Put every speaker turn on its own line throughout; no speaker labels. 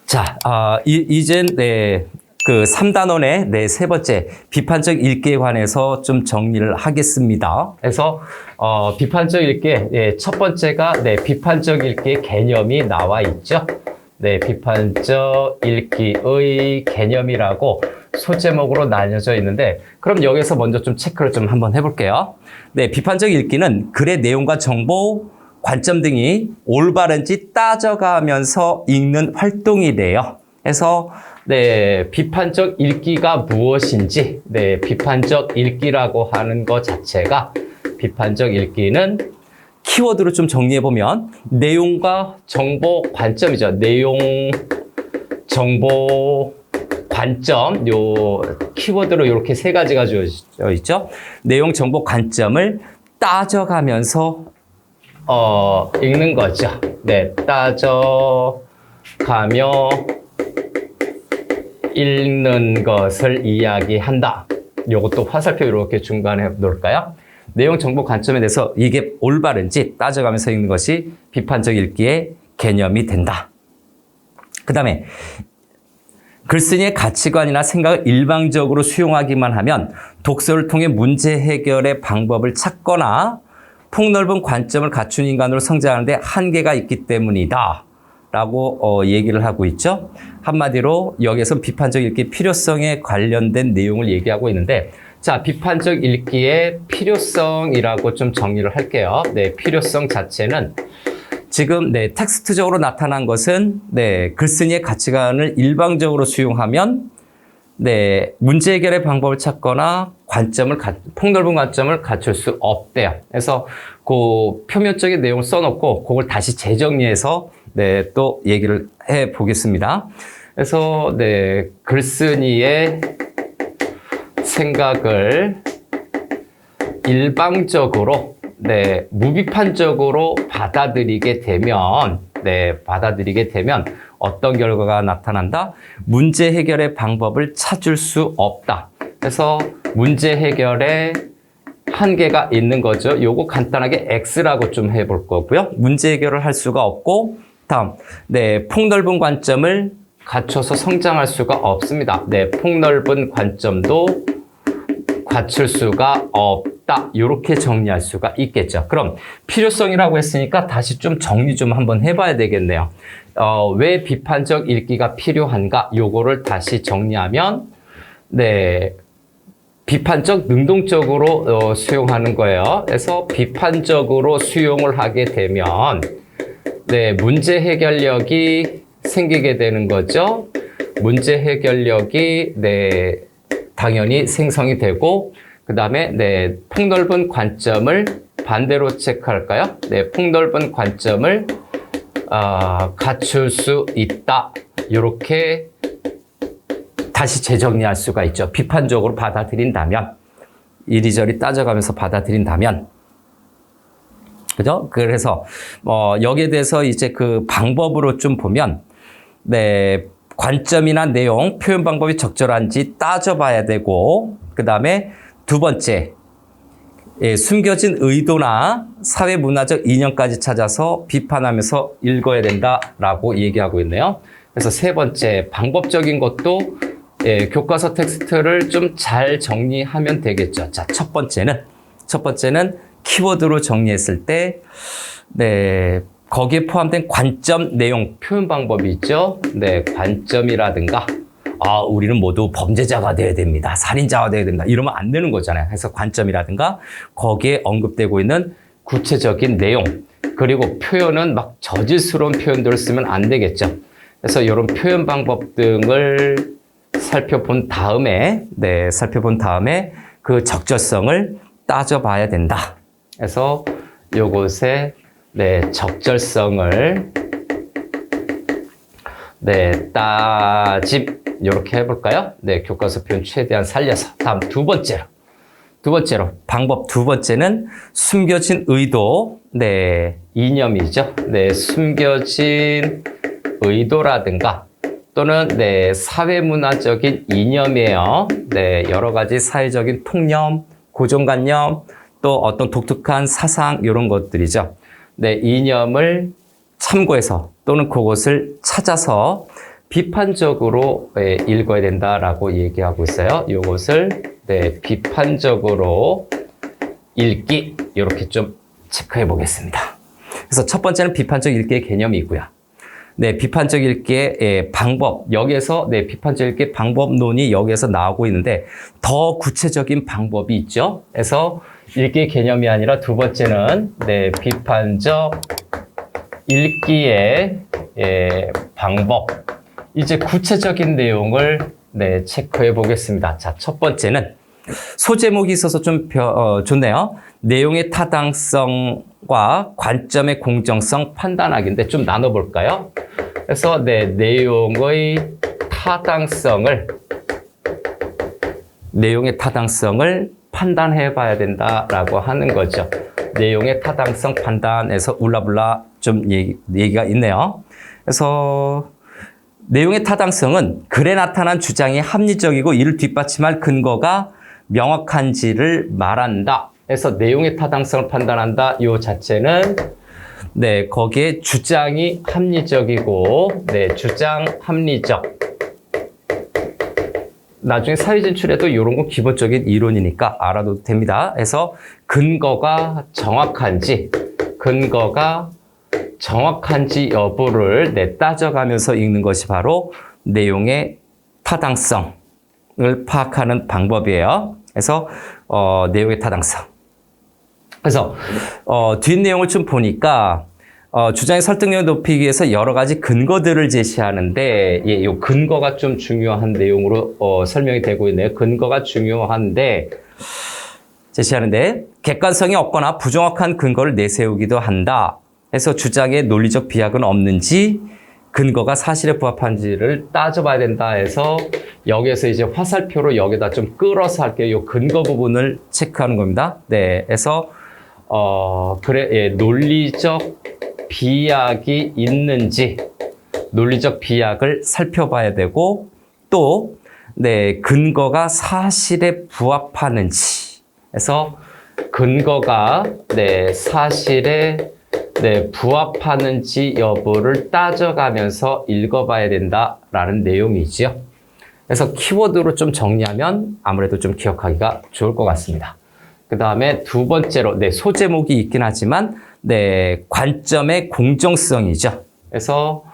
자, 이젠 그 3단원의 세 번째 비판적 읽기에 관해서 좀 정리를 하겠습니다. 그래서 비판적 읽기 첫 번째가 비판적 읽기의 개념이 나와 있죠. 비판적 읽기의 개념이라고 소제목으로 나뉘어져 있는데, 그럼 여기서 먼저 좀 체크를 좀 한번 해볼게요. 비판적 읽기는 글의 내용과 정보, 관점 등이 올바른지 따져가면서 읽는 활동이래요. 그래서 비판적 읽기가 무엇인지, 비판적 읽기라고 하는 것 자체가, 비판적 읽기는 키워드로 좀 정리해보면 내용과 정보, 관점이죠. 내용, 정보, 관점, 요 키워드로 이렇게 세 가지가 주어져 있죠. 내용, 정보, 관점을 따져가면서 읽는 거죠. 따져가며 읽는 것을 이야기한다. 요것도 화살표 이렇게 중간에 놓을까요? 내용, 정보, 관점에 대해서 이게 올바른지 따져가면서 읽는 것이 비판적 읽기의 개념이 된다. 그 다음에 글쓴이의 가치관이나 생각을 일방적으로 수용하기만 하면 독서를 통해 문제 해결의 방법을 찾거나 폭넓은 관점을 갖춘 인간으로 성장하는 데 한계가 있기 때문이다 라고 얘기를 하고 있죠. 한마디로 여기에서 비판적 읽기의 필요성에 관련된 내용을 얘기하고 있는데, 자, 비판적 읽기의 필요성이라고 좀 정리를 할게요. 필요성 자체는 지금 텍스트적으로 나타난 것은 글쓴이의 가치관을 일방적으로 수용하면 문제 해결의 방법을 찾거나 폭넓은 관점을 갖출 수 없대요. 그래서 그 표면적인 내용을 써놓고 그걸 다시 재정리해서 또 얘기를 해 보겠습니다. 그래서 글쓴이의 생각을 일방적으로 무비판적으로 받아들이게 되면 어떤 결과가 나타난다? 문제 해결의 방법을 찾을 수 없다. 그래서 문제 해결에 한계가 있는 거죠. 요거 간단하게 X라고 좀 해볼 거고요. 문제 해결을 할 수가 없고, 다음, 폭넓은 관점을 갖춰서 성장할 수가 없습니다. 폭넓은 관점도 갖출 수가 없다. 이렇게 정리할 수가 있겠죠. 그럼 필요성이라고 했으니까 다시 좀 정리 좀 한번 해봐야 되겠네요. 왜 비판적 읽기가 필요한가? 요거를 다시 정리하면, 비판적 능동적으로 수용하는 거예요. 그래서 비판적으로 수용을 하게 되면, 문제 해결력이 생기게 되는 거죠. 문제 해결력이, 당연히 생성이 되고, 그 다음에 폭넓은 관점을 반대로 체크할까요? 폭넓은 관점을 갖출 수 있다. 이렇게 다시 재정리할 수가 있죠. 비판적으로 받아들인다면, 이리저리 따져가면서 받아들인다면, 그죠? 그래서 여기에 대해서 이제 그 방법으로 좀 보면, 관점이나 내용, 표현 방법이 적절한지 따져봐야 되고, 그 다음에 두 번째, 숨겨진 의도나 사회문화적 이념까지 찾아서 비판하면서 읽어야 된다라고 얘기하고 있네요. 그래서 세 번째, 방법적인 것도 교과서 텍스트를 좀 잘 정리하면 되겠죠. 자, 첫 번째는 키워드로 정리했을 때, 거기에 포함된 관점, 내용, 표현 방법이 있죠. 관점이라든가, 우리는 모두 범죄자가 되어야 됩니다. 살인자가 되어야 됩니다. 이러면 안 되는 거잖아요. 그래서 관점이라든가, 거기에 언급되고 있는 구체적인 내용, 그리고 표현은 막 저질스러운 표현들을 쓰면 안 되겠죠. 그래서 이런 표현 방법 등을 살펴본 다음에 그 적절성을 따져봐야 된다. 그래서 요것에 적절성을 따짐 이렇게 해볼까요? 교과서 표현 최대한 살려서. 다음 두 번째로 방법 두 번째는 숨겨진 의도, 이념이죠. 숨겨진 의도라든가 또는 사회문화적인 이념이에요. 여러 가지 사회적인 통념, 고정관념, 또 어떤 독특한 사상 이런 것들이죠. 이념을 참고해서 또는 그것을 찾아서 비판적으로 읽어야 된다라고 얘기하고 있어요. 이것을 비판적으로 읽기 이렇게 좀 체크해 보겠습니다. 그래서 첫 번째는 비판적 읽기의 개념이 있고요. 비판적 읽기의 방법, 여기에서 비판적 읽기의 방법론이 여기에서 나오고 있는데 더 구체적인 방법이 있죠. 그래서 읽기의 개념이 아니라 두 번째는 비판적 읽기의 방법, 이제 구체적인 내용을 체크해 보겠습니다. 자, 첫 번째는 소제목이 있어서 좀 좋네요. 내용의 타당성과 관점의 공정성 판단하기인데 좀 나눠볼까요? 그래서 내용의 타당성을 판단해 봐야 된다라고 하는 거죠. 내용의 타당성 판단에서 울라불라 좀 얘기가 있네요. 그래서 내용의 타당성은 글에 나타난 주장이 합리적이고 이를 뒷받침할 근거가 명확한지를 말한다. 그래서 내용의 타당성을 판단한다. 이 자체는 거기에 주장이 합리적이고 주장 합리적. 나중에 사회 진출에도 이런 건 기본적인 이론이니까 알아둬도 됩니다. 그래서 근거가 정확한지 여부를 따져가면서 읽는 것이 바로 내용의 타당성을 파악하는 방법이에요. 그래서 내용의 타당성. 그래서 뒷내용을 좀 보니까 주장의 설득력을 높이기 위해서 여러 가지 근거들을 제시하는데 이 근거가 좀 중요한 내용으로 설명이 되고 있네요. 근거가 중요한데 제시하는데 객관성이 없거나 부정확한 근거를 내세우기도 한다. 해서 주장의 논리적 비약은 없는지 근거가 사실에 부합한지를 따져봐야 된다 해서 여기에서 이제 화살표로 여기다 좀 끌어서 할게요. 이 근거 부분을 체크하는 겁니다. 그래서 논리적 비약이 있는지 논리적 비약을 살펴봐야 되고 또 근거가 사실에 부합하는지 해서 근거가 사실에 부합하는지 여부를 따져가면서 읽어봐야 된다라는 내용이지요. 그래서 키워드로 좀 정리하면 아무래도 좀 기억하기가 좋을 것 같습니다. 그 다음에 두 번째로 소제목이 있긴 하지만 관점의 공정성이죠. 그래서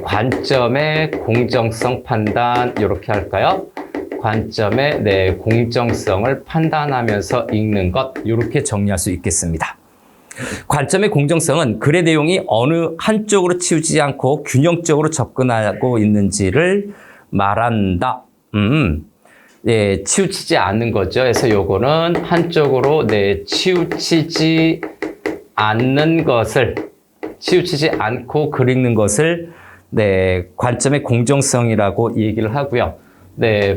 관점의 공정성 판단 이렇게 할까요? 관점의 공정성을 판단하면서 읽는 것 이렇게 정리할 수 있겠습니다. 관점의 공정성은 글의 내용이 어느 한쪽으로 치우치지 않고 균형적으로 접근하고 있는지를 말한다. 치우치지 않는 거죠. 그래서 요거는 한쪽으로 치우치지 않고 글 읽는 것을 관점의 공정성이라고 얘기를 하고요.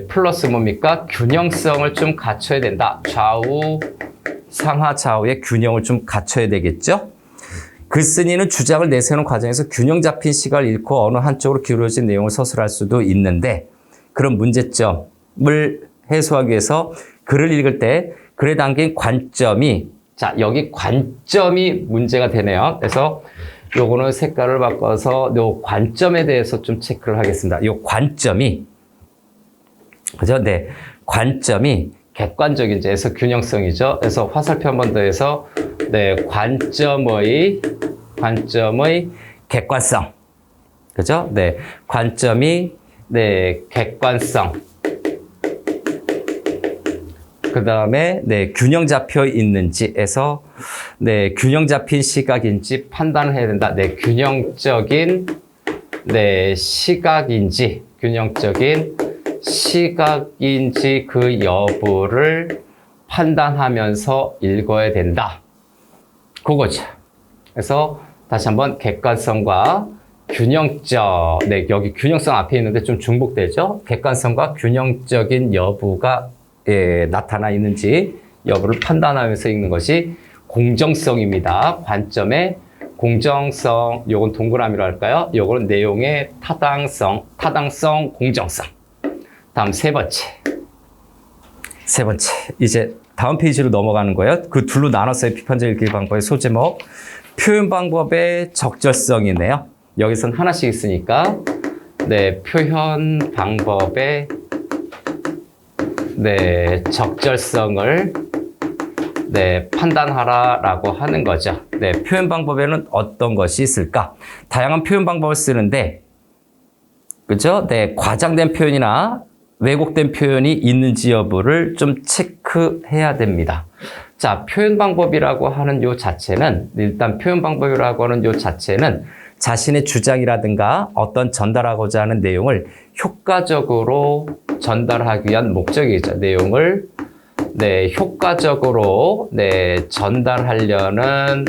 플러스 뭡니까? 균형성을 좀 갖춰야 된다. 상하 좌우의 균형을 좀 갖춰야 되겠죠. 글쓴이는 주장을 내세우는 과정에서 균형 잡힌 시각을 잃고 어느 한쪽으로 기울어진 내용을 서술할 수도 있는데 그런 문제점을 해소하기 위해서 글을 읽을 때 글에 담긴 관점이 여기 관점이 문제가 되네요. 그래서 요거는 색깔을 바꿔서 요 관점에 대해서 좀 체크를 하겠습니다. 요 관점이 그죠? 관점이 객관적인지 해서 균형성이죠. 그래서 화살표 한 번 더 해서 관점의 객관성. 그죠? 관점이 객관성. 그 다음에 균형 잡혀 있는지 해서 균형 잡힌 시각인지 판단을 해야 된다. 균형적인 시각인지 그 여부를 판단하면서 읽어야 된다. 그거죠. 그래서 다시 한번 객관성과 균형적, 여기 균형성 앞에 있는데 좀 중복되죠. 객관성과 균형적인 여부가 나타나 있는지 여부를 판단하면서 읽는 것이 공정성입니다. 관점의 공정성, 요건 동그라미로 할까요? 요거는 내용의 타당성, 공정성. 다음 세 번째. 이제 다음 페이지로 넘어가는 거예요. 그 둘로 나눴어요. 비판적 읽기 방법의 소제목. 표현 방법의 적절성이네요. 여기선 하나씩 있으니까 네, 표현 방법의 네, 적절성을 네, 판단하라라고 하는 거죠. 네, 표현 방법에는 어떤 것이 있을까? 다양한 표현 방법을 쓰는데, 그죠? 네, 과장된 표현이나 왜곡된 표현이 있는지 여부를 좀 체크해야 됩니다. 자, 표현 방법이라고 하는 요 자체는, 일단 표현 방법이라고 하는 요 자체는 자신의 주장이라든가 어떤 전달하고자 하는 내용을 효과적으로 전달하기 위한 목적이죠. 내용을 네, 효과적으로 네, 전달하려는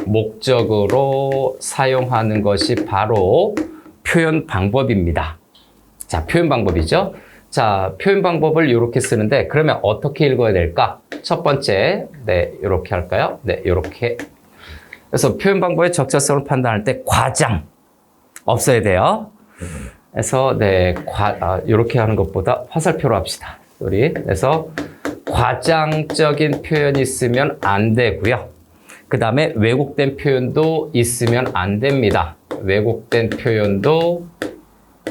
목적으로 사용하는 것이 바로 표현 방법입니다. 자, 표현 방법이죠. 자, 표현 방법을 이렇게 쓰는데 그러면 어떻게 읽어야 될까? 첫 번째, 네, 이렇게 할까요? 네, 이렇게. 그래서 표현 방법의 적절성을 판단할 때 과장 없어야 돼요. 그래서 네, 이렇게 하는 것보다 화살표로 합시다. 우리 그래서 과장적인 표현이 있으면 안 되고요. 그 다음에 왜곡된 표현도 있으면 안 됩니다. 왜곡된 표현도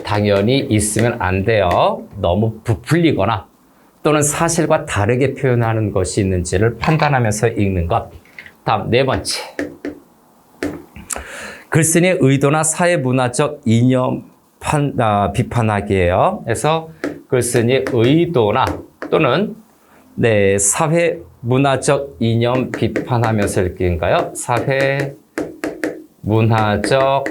당연히 있으면 안 돼요. 너무 부풀리거나 또는 사실과 다르게 표현하는 것이 있는지를 판단하면서 읽는 것. 다음 네 번째. 글쓴이의 의도나 사회문화적 이념 비판하기예요. 그래서 글쓴이의 의도나 또는 네, 사회문화적 이념 비판하면서 읽기인가요? 사회문화적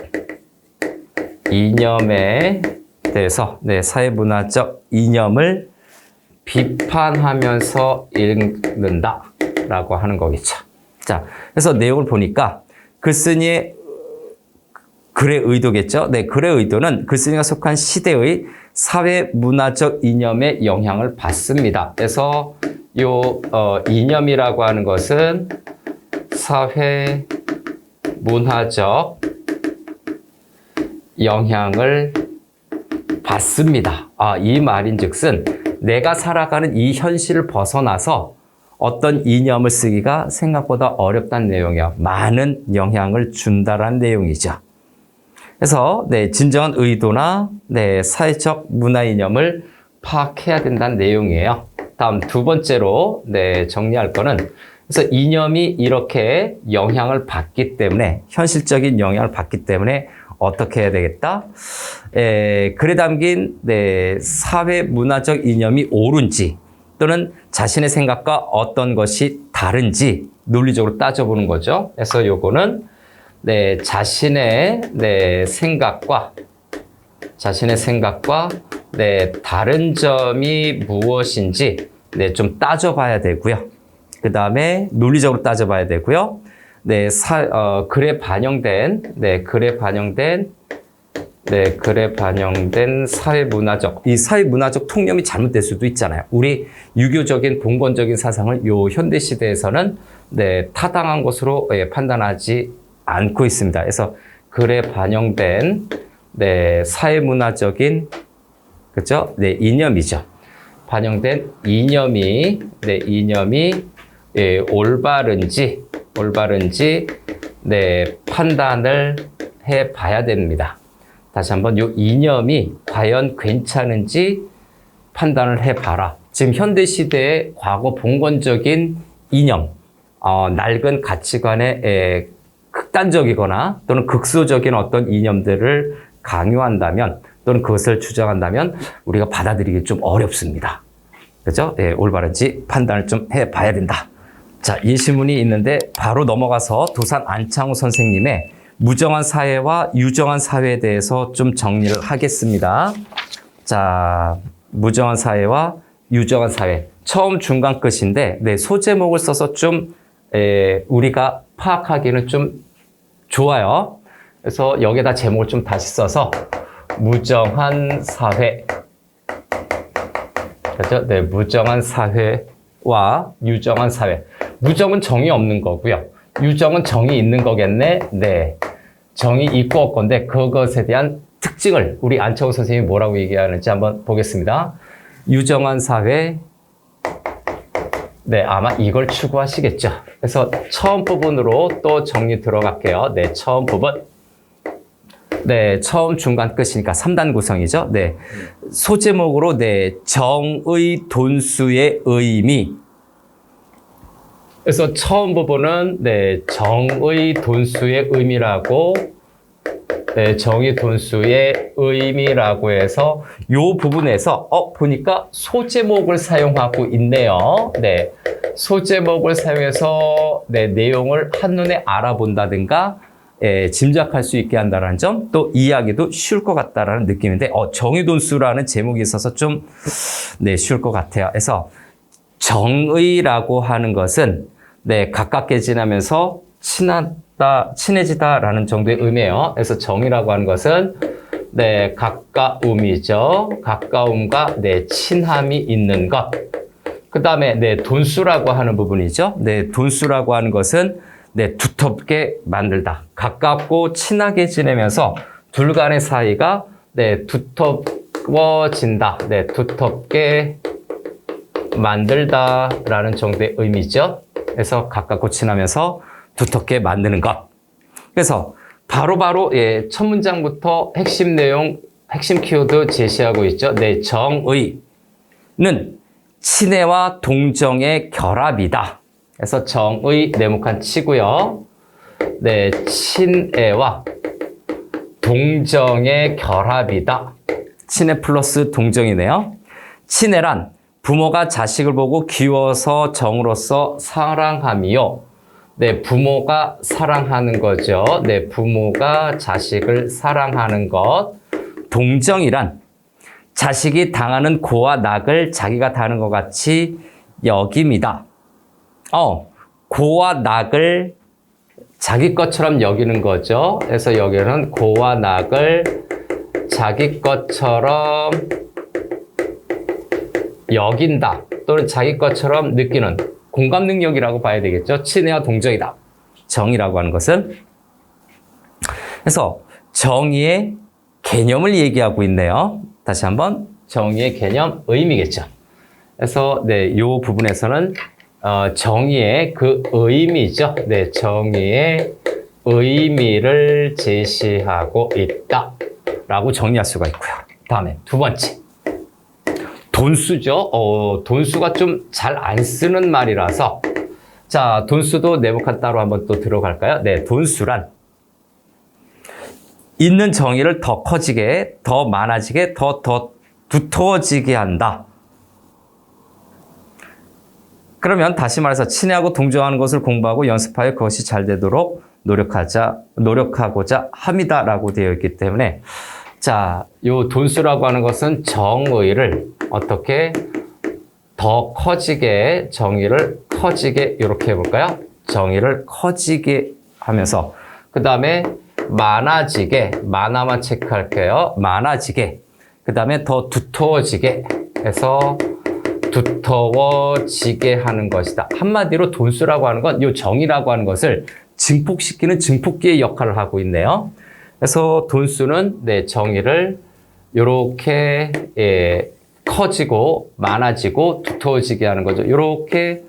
이념에 대해서 네, 사회문화적 이념을 비판하면서 읽는다라고 하는 거겠죠. 자, 그래서 내용을 보니까 글쓴이의 글의 의도겠죠. 네, 글의 의도는 글쓴이가 속한 시대의 사회문화적 이념에 영향을 받습니다. 그래서 요 이념이라고 하는 것은 사회문화적 영향을 받습니다. 이 말인즉슨 내가 살아가는 이 현실을 벗어나서 어떤 이념을 쓰기가 생각보다 어렵다는 내용이에요. 많은 영향을 준다라는 내용이죠. 그래서 네, 진정한 의도나 네, 사회적 문화 이념을 파악해야 된다는 내용이에요. 다음 두 번째로 네, 정리할 거는 그래서 이념이 이렇게 영향을 받기 때문에 현실적인 영향을 받기 때문에 어떻게 해야 되겠다? 글에 담긴 네, 사회 문화적 이념이 옳은지 또는 자신의 생각과 어떤 것이 다른지 논리적으로 따져보는 거죠. 그래서 요거는 네, 자신의 생각과 네, 다른 점이 무엇인지 네, 좀 따져봐야 되고요. 그 다음에 논리적으로 따져봐야 되고요. 네, 글에 반영된 사회문화적, 이 사회문화적 통념이 잘못될 수도 있잖아요. 우리 유교적인 봉건적인 사상을 요 현대시대에서는 네, 타당한 것으로 판단하지 않고 있습니다. 그래서 글에 반영된 네, 사회문화적인 그죠? 네, 이념이죠. 반영된 이념이 올바른지 네, 판단을 해 봐야 됩니다. 다시 한번 이 이념이 과연 괜찮은지 판단을 해 봐라. 지금 현대 시대의 과거 봉건적인 이념, 낡은 가치관의 극단적이거나 또는 극소적인 어떤 이념들을 강요한다면 또는 그것을 주장한다면 우리가 받아들이기 좀 어렵습니다. 그렇죠? 예, 올바른지 판단을 좀 해봐야 된다. 자, 예시문이 있는데 바로 넘어가서 도산 안창호 선생님의 무정한 사회와 유정한 사회에 대해서 좀 정리를 하겠습니다. 자, 무정한 사회와 유정한 사회. 처음 중간 끝인데 네, 소제목을 써서 좀 우리가 파악하기는 좀 좋아요. 그래서 여기다 제목을 좀 다시 써서 무정한 사회. 그렇죠? 네, 무정한 사회와 유정한 사회. 무정은 정이 없는 거고요. 유정은 정이 있는 거겠네. 네, 정이 있고 없건데 그것에 대한 특징을 우리 안창호 선생님이 뭐라고 얘기하는지 한번 보겠습니다. 유정한 사회. 네, 아마 이걸 추구하시겠죠. 그래서 처음 부분으로 또 정리 들어갈게요. 네, 처음 부분. 네, 처음, 중간, 끝이니까 3단 구성이죠. 네. 소제목으로, 네, 정의 돈수의 의미. 그래서 처음 부분은, 네, 정의 돈수의 의미라고, 네, 정의 돈수의 의미라고 해서, 요 부분에서, 보니까 소제목을 사용하고 있네요. 네. 소제목을 사용해서, 네, 내용을 한눈에 알아본다든가, 짐작할 수 있게 한다는 점, 또 이해하기도 쉬울 것 같다라는 느낌인데, 정의돈수라는 제목이 있어서 좀, 네, 쉬울 것 같아요. 그래서 정의라고 하는 것은, 네, 가깝게 지나면서 친해지다라는 정도의 의미예요. 그래서 정의라고 하는 것은, 네, 가까움이죠. 가까움과, 네, 친함이 있는 것. 그 다음에, 네, 돈수라고 하는 부분이죠. 네, 돈수라고 하는 것은, 네, 두텁게 만들다. 가깝고 친하게 지내면서 둘 간의 사이가, 네, 두터워진다. 네, 두텁게 만들다라는 정도의 의미죠. 그래서 가깝고 친하면서 두텁게 만드는 것. 그래서 바로바로 예, 첫 문장부터 핵심 내용, 핵심 키워드 제시하고 있죠. 네, 정의는 친애와 동정의 결합이다. 그래서 정의 네모칸 치고요. 네, 친애와 동정의 결합이다. 친애 플러스 동정이네요. 친애란 부모가 자식을 보고 귀여워서 정으로서 사랑함이요. 네, 부모가 사랑하는 거죠. 네, 부모가 자식을 사랑하는 것. 동정이란 자식이 당하는 고와 낙을 자기가 당하는 것 같이 여김이다. 고와 낙을 자기 것처럼 여기는 거죠. 그래서 여기는 고와 낙을 자기 것처럼 여긴다. 또는 자기 것처럼 느끼는 공감 능력이라고 봐야 되겠죠. 친애와 동정이다. 정의라고 하는 것은. 그래서 정의의 개념을 얘기하고 있네요. 다시 한번 정의의 개념, 의미겠죠. 그래서 네, 이 부분에서는 정의의 그 의미죠. 네, 정의의 의미를 제시하고 있다. 라고 정리할 수가 있고요. 다음에 두 번째. 돈수죠. 돈수가 좀 잘 안 쓰는 말이라서. 자, 돈수도 네모칸 따로 한번 또 들어갈까요? 네, 돈수란 있는 정의를 더 커지게, 더 많아지게, 더 두터워지게 한다. 그러면 다시 말해서 친애하고 동정하는 것을 공부하고 연습하여 그것이 잘 되도록 노력하고자 합니다라고 되어 있기 때문에 자, 요 돈수라고 하는 것은 정의를 어떻게 더 커지게, 정의를 커지게 이렇게 해볼까요? 정의를 커지게 하면서 그 다음에 많아지게, 많아만 체크할게요. 많아지게, 그 다음에 더 두터워지게 해서 두터워지게 하는 것이다. 한마디로 돈수라고 하는 건 이 정의라고 하는 것을 증폭시키는 증폭기의 역할을 하고 있네요. 그래서 돈수는 네, 정의를 이렇게 커지고 많아지고 두터워지게 하는 거죠. 이렇게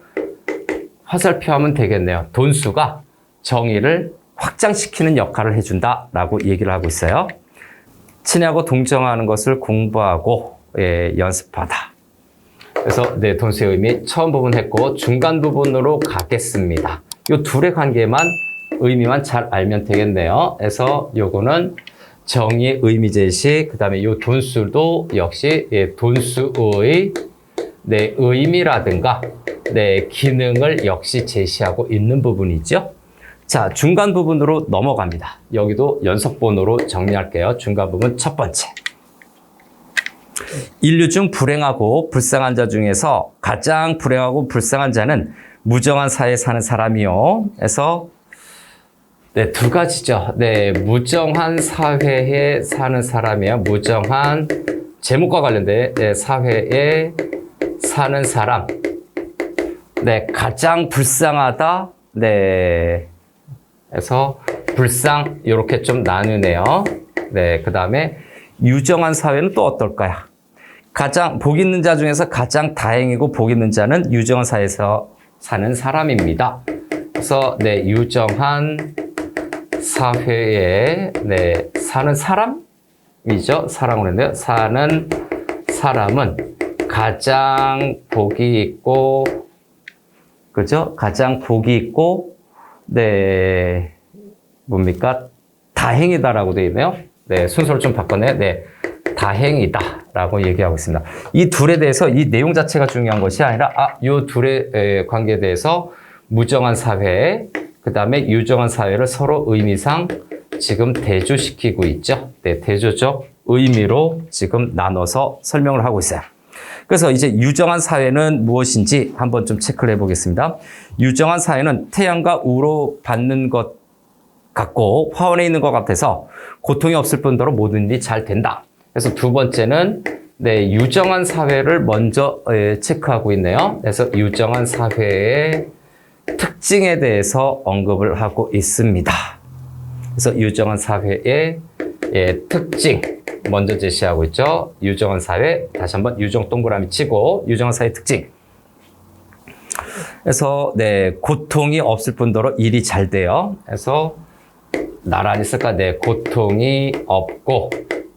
화살표하면 되겠네요. 돈수가 정의를 확장시키는 역할을 해준다라고 얘기를 하고 있어요. 친애하고 동정하는 것을 공부하고 연습하다. 그래서 네, 돈수의 의미 처음 부분 했고 중간 부분으로 가겠습니다. 이 둘의 관계만 의미만 잘 알면 되겠네요. 그래서 요거는 정의의 의미 제시, 그 다음에 요 돈수도 역시 돈수의 네, 의미라든가 네, 기능을 역시 제시하고 있는 부분이죠. 자, 중간 부분으로 넘어갑니다. 여기도 연속본으로 정리할게요. 중간 부분 첫 번째. 인류 중 불행하고 불쌍한 자 중에서 가장 불행하고 불쌍한 자는 무정한 사회에 사는 사람이요. 그래서 네, 두 가지죠. 네, 무정한 사회에 사는 사람이에요. 무정한 제목과 관련된 네, 사회에 사는 사람. 네, 가장 불쌍하다. 네, 그래서 불쌍 이렇게 좀 나누네요. 네, 그 다음에 유정한 사회는 또 어떨까요? 가장 복 있는 자 중에서 가장 다행이고 복 있는 자는 유정한 사회에서 사는 사람입니다. 그래서 네, 유정한 사회에 네, 사는 사람이죠. 사람으로 했는데요. 사는 사람은 가장 복이 있고, 그죠? 가장 복이 있고, 네, 뭡니까? 다행이다라고 되어 있네요. 네, 순서를 좀 바꿨네요. 네, 다행이다라고 얘기하고 있습니다. 이 둘에 대해서 이 내용 자체가 중요한 것이 아니라, 이 둘의 관계에 대해서 무정한 사회, 그 다음에 유정한 사회를 서로 의미상 지금 대조시키고 있죠. 네, 대조적 의미로 지금 나눠서 설명을 하고 있어요. 그래서 이제 유정한 사회는 무엇인지 한번 좀 체크를 해보겠습니다. 유정한 사회는 태양과 우로 받는 것 같고 화원에 있는 것 같아서 고통이 없을 뿐더러 모든 일이 잘 된다. 그래서 두 번째는 네, 유정한 사회를 먼저 체크하고 있네요. 그래서 유정한 사회의 특징에 대해서 언급을 하고 있습니다. 그래서 유정한 사회의 특징 먼저 제시하고 있죠. 유정한 사회, 다시 한번 유정 동그라미 치고 유정한 사회 특징. 그래서 네, 고통이 없을 뿐더러 일이 잘 돼요. 그래서 나란히 쓸까? 네, 고통이 없고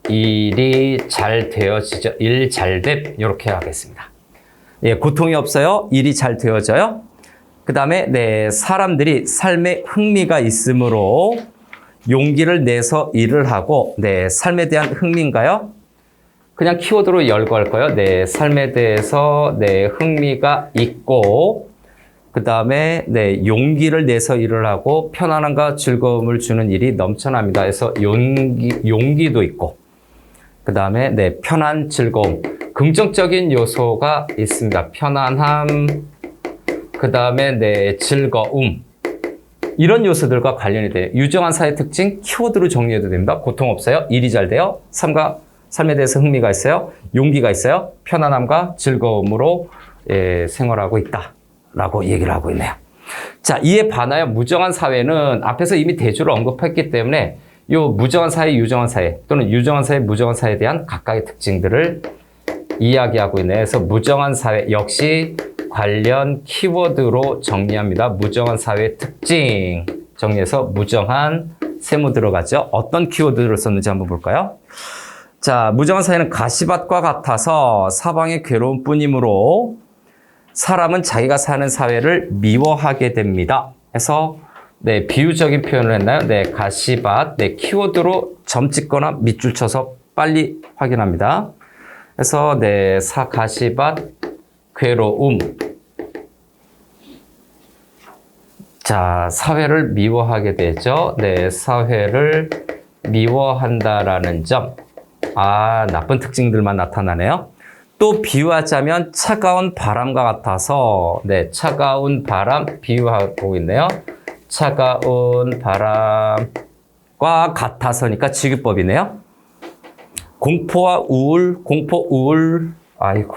일이 잘 되어지죠. 일 잘됨 이렇게 하겠습니다. 예, 고통이 없어요. 일이 잘 되어져요. 그 다음에 네, 사람들이 삶에 흥미가 있으므로 용기를 내서 일을 하고 네, 삶에 대한 흥미인가요? 그냥 키워드로 열거할 거예요. 네, 삶에 대해서 네, 흥미가 있고 그 다음에 네, 용기를 내서 일을 하고 편안함과 즐거움을 주는 일이 넘쳐납니다. 그래서 용기도 있고 그 다음에 네, 편안, 즐거움, 긍정적인 요소가 있습니다. 편안함, 그 다음에 네, 즐거움 이런 요소들과 관련이 돼요. 유정한 사회 특징 키워드로 정리해도 됩니다. 고통 없어요. 일이 잘 돼요. 삶에 대해서 흥미가 있어요. 용기가 있어요. 편안함과 즐거움으로 생활하고 있다라고 얘기를 하고 있네요. 자, 이에 반하여 무정한 사회는 앞에서 이미 대조를 언급했기 때문에 이 무정한 사회, 유정한 사회 또는 유정한 사회, 무정한 사회에 대한 각각의 특징들을 이야기하고 있네요. 그래서 무정한 사회 역시 관련 키워드로 정리합니다. 무정한 사회의 특징 정리해서 무정한 세모 들어가죠. 어떤 키워드를 썼는지 한번 볼까요? 자, 무정한 사회는 가시밭과 같아서 사방의 괴로움 뿐이므로 사람은 자기가 사는 사회를 미워하게 됩니다. 그래서 네, 비유적인 표현을 했나요? 네, 가시밭. 네, 키워드로 점 찍거나 밑줄 쳐서 빨리 확인합니다. 그래서 네, 가시밭 괴로움. 자, 사회를 미워하게 되죠. 네, 사회를 미워한다라는 점. 나쁜 특징들만 나타나네요. 또 비유하자면 차가운 바람과 같아서 네, 차가운 바람 비유하고 있네요. 차가운 바람과 같아서니까 직유법이네요. 공포와 우울, 공포, 우울. 아이고.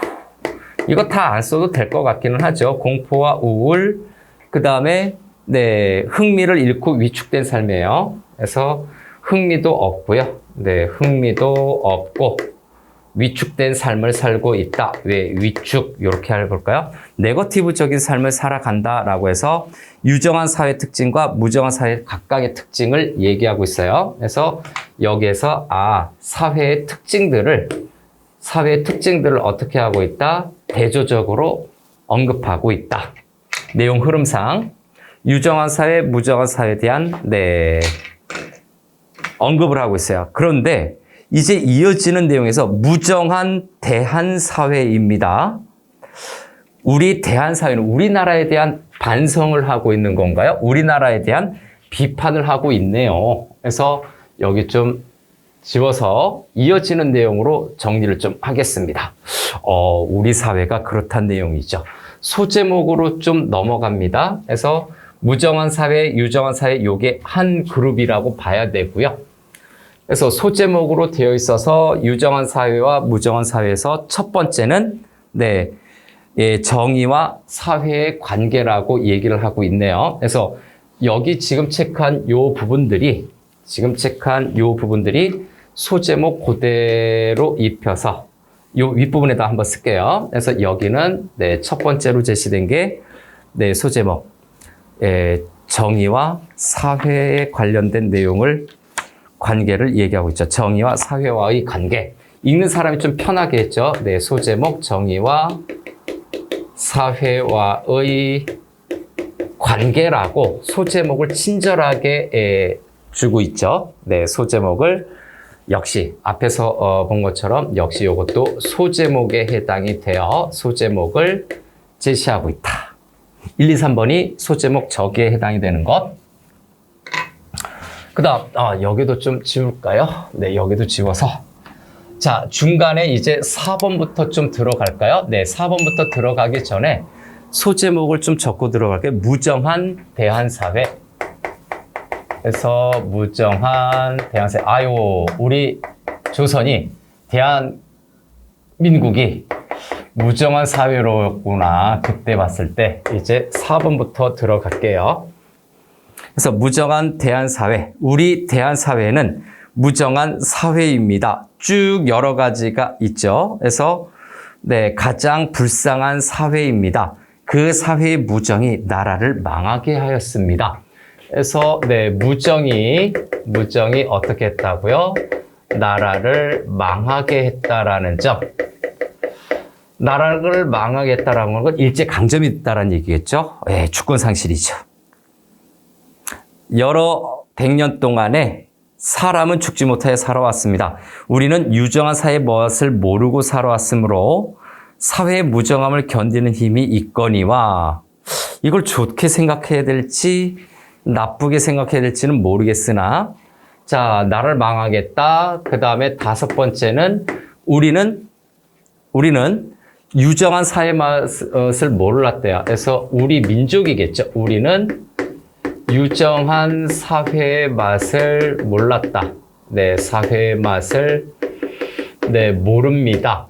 이거 다 안 써도 될 것 같기는 하죠. 공포와 우울, 그 다음에 네, 흥미를 잃고 위축된 삶이에요. 그래서 흥미도 없고요. 네, 흥미도 없고 위축된 삶을 살고 있다. 왜 위축? 이렇게 해볼까요? 네거티브적인 삶을 살아간다라고 해서 유정한 사회 특징과 무정한 사회 각각의 특징을 얘기하고 있어요. 그래서 여기에서 사회의 특징들을 어떻게 하고 있다? 대조적으로 언급하고 있다. 내용 흐름상 유정한 사회, 무정한 사회에 대한 언급을 하고 있어요. 그런데 이제 이어지는 내용에서 무정한 대한사회입니다. 우리 대한사회는 우리나라에 대한 반성을 하고 있는 건가요? 우리나라에 대한 비판을 하고 있네요. 그래서 여기 좀 지워서 이어지는 내용으로 정리를 좀 하겠습니다. 우리 사회가 그렇다는 내용이죠. 소제목으로 좀 넘어갑니다. 그래서 무정한 사회, 유정한 사회, 요게 한 그룹이라고 봐야 되고요. 그래서 소제목으로 되어 있어서 유정한 사회와 무정한 사회에서 첫 번째는 정의와 사회의 관계라고 얘기를 하고 있네요. 그래서 여기 지금 체크한 요 부분들이 소제목 그대로 입혀서 요 윗부분에다 한번 쓸게요. 그래서 여기는 첫 번째로 제시된 게 소제목 정의와 사회에 관련된 내용을 관계를 얘기하고 있죠. 정의와 사회와의 관계. 읽는 사람이 좀 편하게 했죠. 네, 소제목 정의와 사회와의 관계라고 소제목을 친절하게 주고 있죠. 네, 소제목을 역시 앞에서 본 것처럼 역시 이것도 소제목에 해당이 되어 소제목을 제시하고 있다. 1, 2, 3번이 소제목 저기에 해당이 되는 것. 그 다음 여기도 좀 지울까요? 네, 여기도 지워서 자, 중간에 이제 4번부터 좀 들어갈까요? 네, 4번부터 들어가기 전에 소제목을 좀 적고 들어갈게요. 무정한 대한사회. 그래서 무정한 대한사회. 아유, 우리 조선이 대한민국이 무정한 사회로였구나. 그때 봤을 때 이제 4번부터 들어갈게요. 그래서 무정한 대한사회. 우리 대한사회는 무정한 사회입니다. 쭉 여러 가지가 있죠. 그래서 네, 가장 불쌍한 사회입니다. 그 사회의 무정이 나라를 망하게 하였습니다. 그래서 네, 무정이 어떻게 했다고요? 나라를 망하게 했다라는 점. 나라를 망하게 했다라는 건 일제 강점이 있다라는 얘기겠죠. 네, 주권 상실이죠. 여러 100년 동안에 사람은 죽지 못하여 살아왔습니다. 우리는 유정한 사회의 무엇을 모르고 살아왔으므로 사회의 무정함을 견디는 힘이 있거니와 이걸 좋게 생각해야 될지 나쁘게 생각해야 될지는 모르겠으나 자, 나를 망하겠다. 그 다음에 5번째는 우리는 유정한 사회의 맛을 몰랐대요. 그래서 우리 민족이겠죠. 우리는 유정한 사회의 맛을 몰랐다. 네, 사회의 맛을 네, 모릅니다.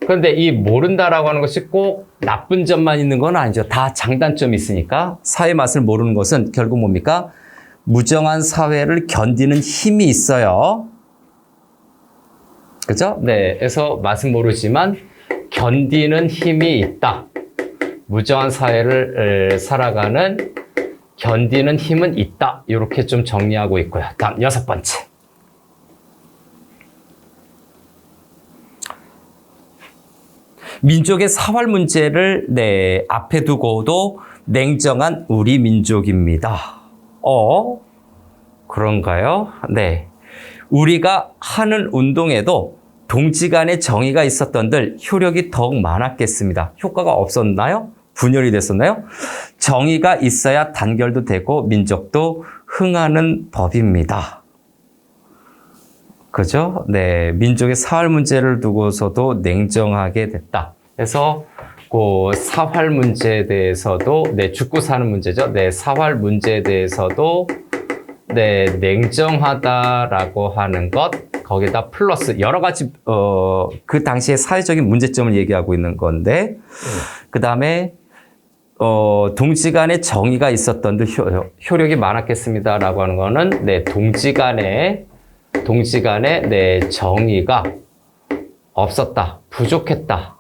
그런데 이 모른다라고 하는 것이 꼭 나쁜 점만 있는 건 아니죠. 다 장단점이 있으니까 사회의 맛을 모르는 것은 결국 뭡니까? 무정한 사회를 견디는 힘이 있어요. 그죠? 네, 그래서 맛은 모르지만 견디는 힘이 있다. 무정한 사회를 살아가는 견디는 힘은 있다. 이렇게 좀 정리하고 있고요. 다음 6번째. 민족의 사활 문제를 네, 앞에 두고도 냉정한 우리 민족입니다. 그런가요? 네. 우리가 하는 운동에도 동지 간의 정의가 있었던들 효력이 더욱 많았겠습니다. 효과가 없었나요? 분열이 됐었나요? 정의가 있어야 단결도 되고 민족도 흥하는 법입니다. 그죠? 네. 민족의 사활 문제를 두고서도 냉정하게 됐다. 그래서 그 사활 문제에 대해서도 네, 죽고 사는 문제죠. 네, 사활 문제에 대해서도 네, 냉정하다라고 하는 것 거기다 플러스 여러 가지 그 당시의 사회적인 문제점을 얘기하고 있는 건데 그다음에 동지 간의 정의가 있었던데 효력이 많았겠습니다라고 하는 거는 네, 동지 간의 네, 정의가 없었다, 부족했다,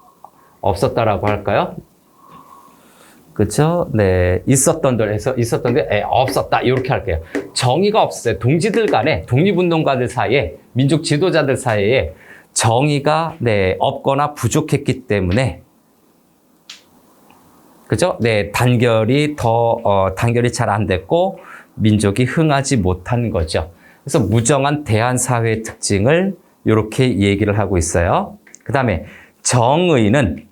없었다라고 할까요? 그렇죠? 네, 있었던들 해서 있었던데 없었다 이렇게 할게요. 정의가 없었어요. 동지들 간에 독립운동가들 사이에 민족 지도자들 사이에 정의가 네, 없거나 부족했기 때문에 그죠? 네, 단결이 잘 안 됐고 민족이 흥하지 못한 거죠. 그래서 무정한 대한사회의 특징을 이렇게 얘기를 하고 있어요. 그 다음에 정의는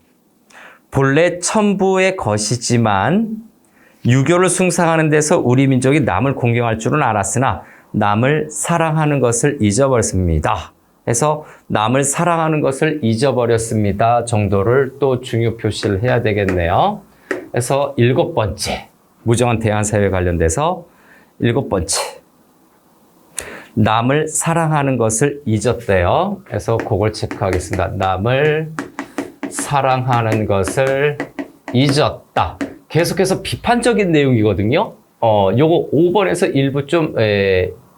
본래 천부의 것이지만 유교를 숭상하는 데서 우리 민족이 남을 공경할 줄은 알았으나 남을 사랑하는 것을 잊어버렸습니다. 그래서 남을 사랑하는 것을 잊어버렸습니다 정도를 또 중요 표시를 해야 되겠네요. 그래서 7번째 무정한 대한사회에 관련돼서 7번째 남을 사랑하는 것을 잊었대요. 그래서 그걸 체크하겠습니다. 남을 사랑하는 것을 잊었다. 계속해서 비판적인 내용이거든요. 요거 5번에서 일부 좀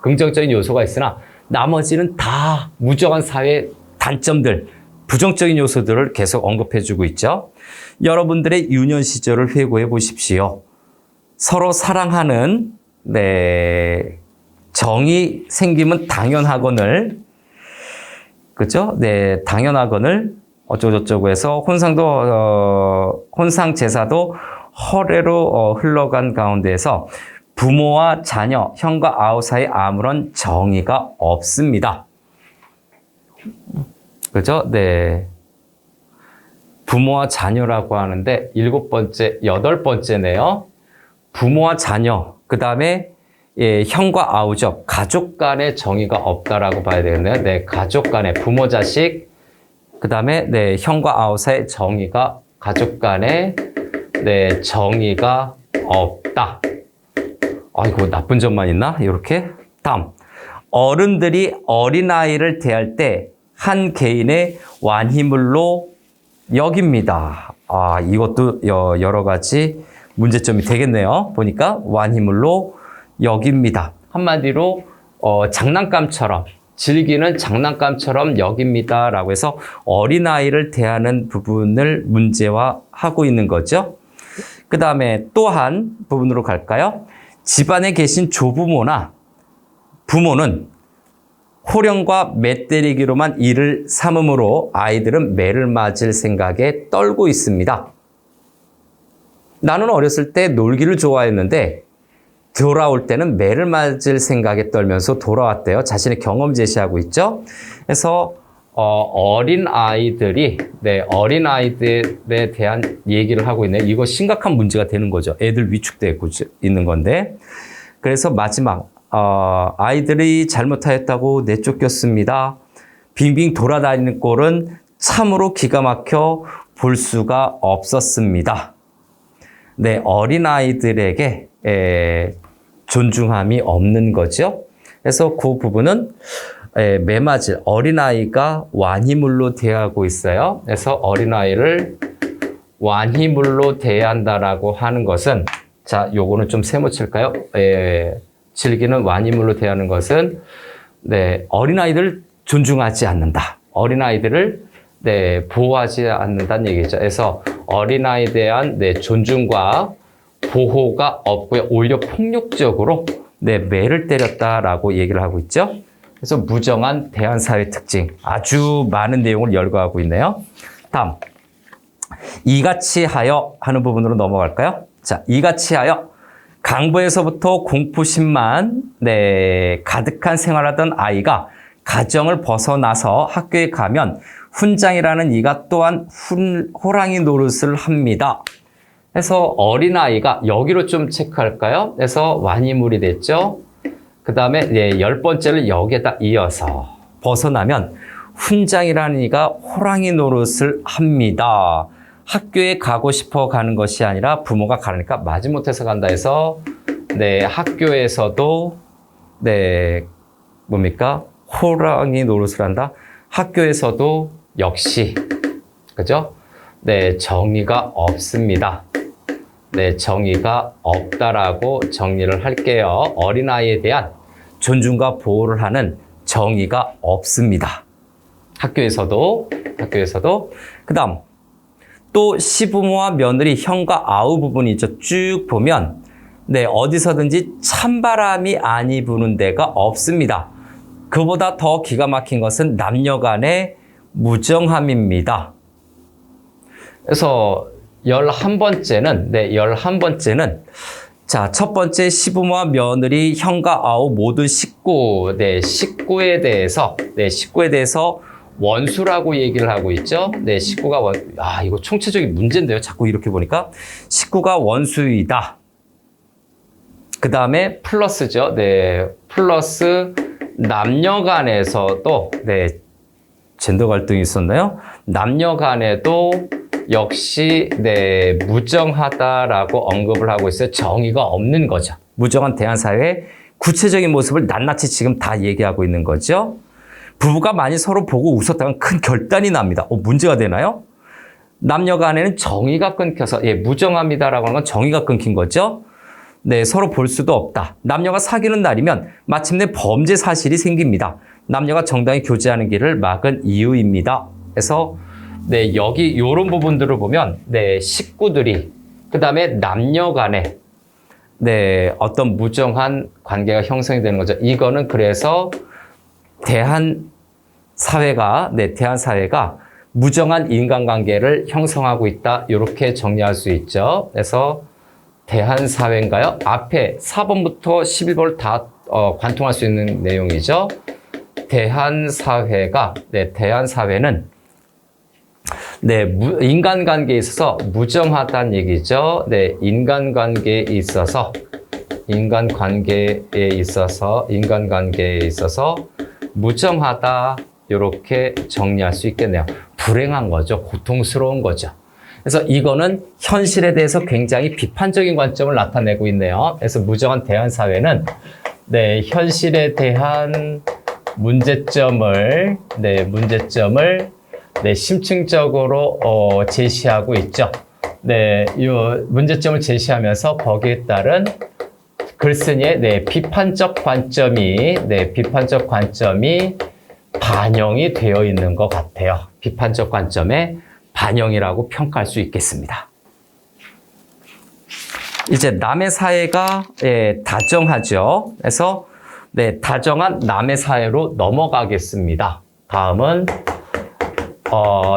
긍정적인 요소가 있으나 나머지는 다 무정한 사회의 단점들, 부정적인 요소들을 계속 언급해주고 있죠. 여러분들의 유년 시절을 회고해 보십시오. 서로 사랑하는 정이 생기면 당연하거늘, 그죠? 네, 당연하거늘, 어쩌고저쩌고 해서 혼상 제사도 허례로 흘러간 가운데에서 부모와 자녀, 형과 아우 사이 아무런 정의가 없습니다. 그죠? 네. 부모와 자녀라고 하는데 7번째, 8번째네요. 부모와 자녀, 그 다음에 형과 아우죠. 가족 간의 정의가 없다라고 봐야 되겠네요. 네, 가족 간의 부모, 자식, 그 다음에 네, 형과 아우 사이의 정의가, 가족 간의 네, 정의가 없다. 아이고, 나쁜 점만 있나? 이렇게. 다음. 어른들이 어린아이를 대할 때 한 개인의 완희물로 여깁니다. 아, 이것도 여러 가지 문제점이 되겠네요. 보니까 완희물로 여깁니다. 한마디로 장난감처럼, 즐기는 장난감처럼 여깁니다. 라고 해서 어린아이를 대하는 부분을 문제화하고 있는 거죠. 그 다음에 또 한 부분으로 갈까요? 집안에 계신 조부모나 부모는 호령과 맷때리기로만 일을 삼음으로 아이들은 매를 맞을 생각에 떨고 있습니다. 나는 어렸을 때 놀기를 좋아했는데 돌아올 때는 매를 맞을 생각에 떨면서 돌아왔대요. 자신의 경험 제시하고 있죠. 그래서 어린 아이들이 어린아이들에 대한 얘기를 하고 있네요. 이거 심각한 문제가 되는 거죠. 애들 위축되고 있는 건데. 그래서 마지막 아이들이 잘못하였다고 내쫓겼습니다. 빙빙 돌아다니는 꼴은 참으로 기가 막혀 볼 수가 없었습니다. 네, 어린아이들에게 존중함이 없는 거죠. 그래서 그 부분은 매맞을 어린아이가 완희물로 대하고 있어요. 그래서 어린아이를 완희물로 대한다라고 하는 것은, 자, 요거는 좀 세모칠까요? 즐기는 완희물로 대하는 것은, 네, 어린아이들을 존중하지 않는다. 어린아이들을, 네, 보호하지 않는다는 얘기죠. 그래서 어린아이에 대한, 네, 존중과 보호가 없고요. 오히려 폭력적으로, 네, 매를 때렸다라고 얘기를 하고 있죠. 그래서 무정한 대한사회 특징. 아주 많은 내용을 열거하고 있네요. 다음. 이같이 하여 하는 부분으로 넘어갈까요? 자, 이같이 하여 강부에서부터 공포심만 가득한 생활하던 아이가 가정을 벗어나서 학교에 가면 훈장이라는 이가 또한 호랑이 노릇을 합니다. 그래서 어린아이가 여기로 좀 체크할까요? 그래서 완이물이 됐죠. 그 다음에 10번째를 여기에다 이어서 벗어나면 훈장이라는 이가 호랑이 노릇을 합니다. 학교에 가고 싶어 가는 것이 아니라 부모가 가라니까 마지못해서 간다 해서 학교에서도 뭡니까? 호랑이 노릇을 한다. 학교에서도 역시 그죠? 정의가 없습니다. 정의가 없다라고 정리를 할게요. 어린아이에 대한 존중과 보호를 하는 정의가 없습니다. 학교에서도. 그 다음 또 시부모와 며느리, 형과 아우 부분이 있죠. 쭉 보면 어디서든지 찬바람이 아니 부는 데가 없습니다. 그보다 더 기가 막힌 것은 남녀 간의 무정함입니다. 그래서 11번째는 자, 첫 번째 시부모와 며느리, 형과 아우 모든 식구, 식구에 대해서 원수라고 얘기를 하고 있죠. 식구가 이거 총체적인 문제인데요. 자꾸 이렇게 보니까 식구가 원수이다. 그 다음에 플러스죠. 플러스 남녀 간에서도 젠더 갈등이 있었나요? 남녀 간에도 역시 무정하다라고 언급을 하고 있어요. 정의가 없는 거죠. 무정한 대한사회의 구체적인 모습을 낱낱이 지금 다 얘기하고 있는 거죠. 부부가 많이 서로 보고 웃었다면 큰 결단이 납니다. 문제가 되나요? 남녀 간에는 정의가 끊겨서 무정합니다라고 하는 건 정의가 끊긴 거죠. 서로 볼 수도 없다. 남녀가 사귀는 날이면 마침내 범죄 사실이 생깁니다. 남녀가 정당히 교제하는 길을 막은 이유입니다. 그래서 여기 이런 부분들을 보면 식구들이, 그 다음에 남녀 간에 네, 어떤 무정한 관계가 형성이 되는 거죠. 이거는 그래서 대한 사회가 무정한 인간관계를 형성하고 있다. 이렇게 정리할 수 있죠. 그래서 대한 사회인가요? 앞에 4번부터 11번을 다 관통할 수 있는 내용이죠. 대한 사회는 인간관계에 있어서 무정하다는 얘기죠. 인간관계에 있어서 무정하다. 이렇게 정리할 수 있겠네요. 불행한 거죠. 고통스러운 거죠. 그래서 이거는 현실에 대해서 굉장히 비판적인 관점을 나타내고 있네요. 그래서 무정한 대한 사회는 현실에 대한 문제점을 심층적으로 제시하고 있죠. 이 문제점을 제시하면서 거기에 따른 글쓴이의 비판적 관점이 반영이 되어 있는 것 같아요. 비판적 관점의 반영이라고 평가할 수 있겠습니다. 이제 남의 사회가 다정하죠. 그래서 다정한 남의 사회로 넘어가겠습니다. 다음은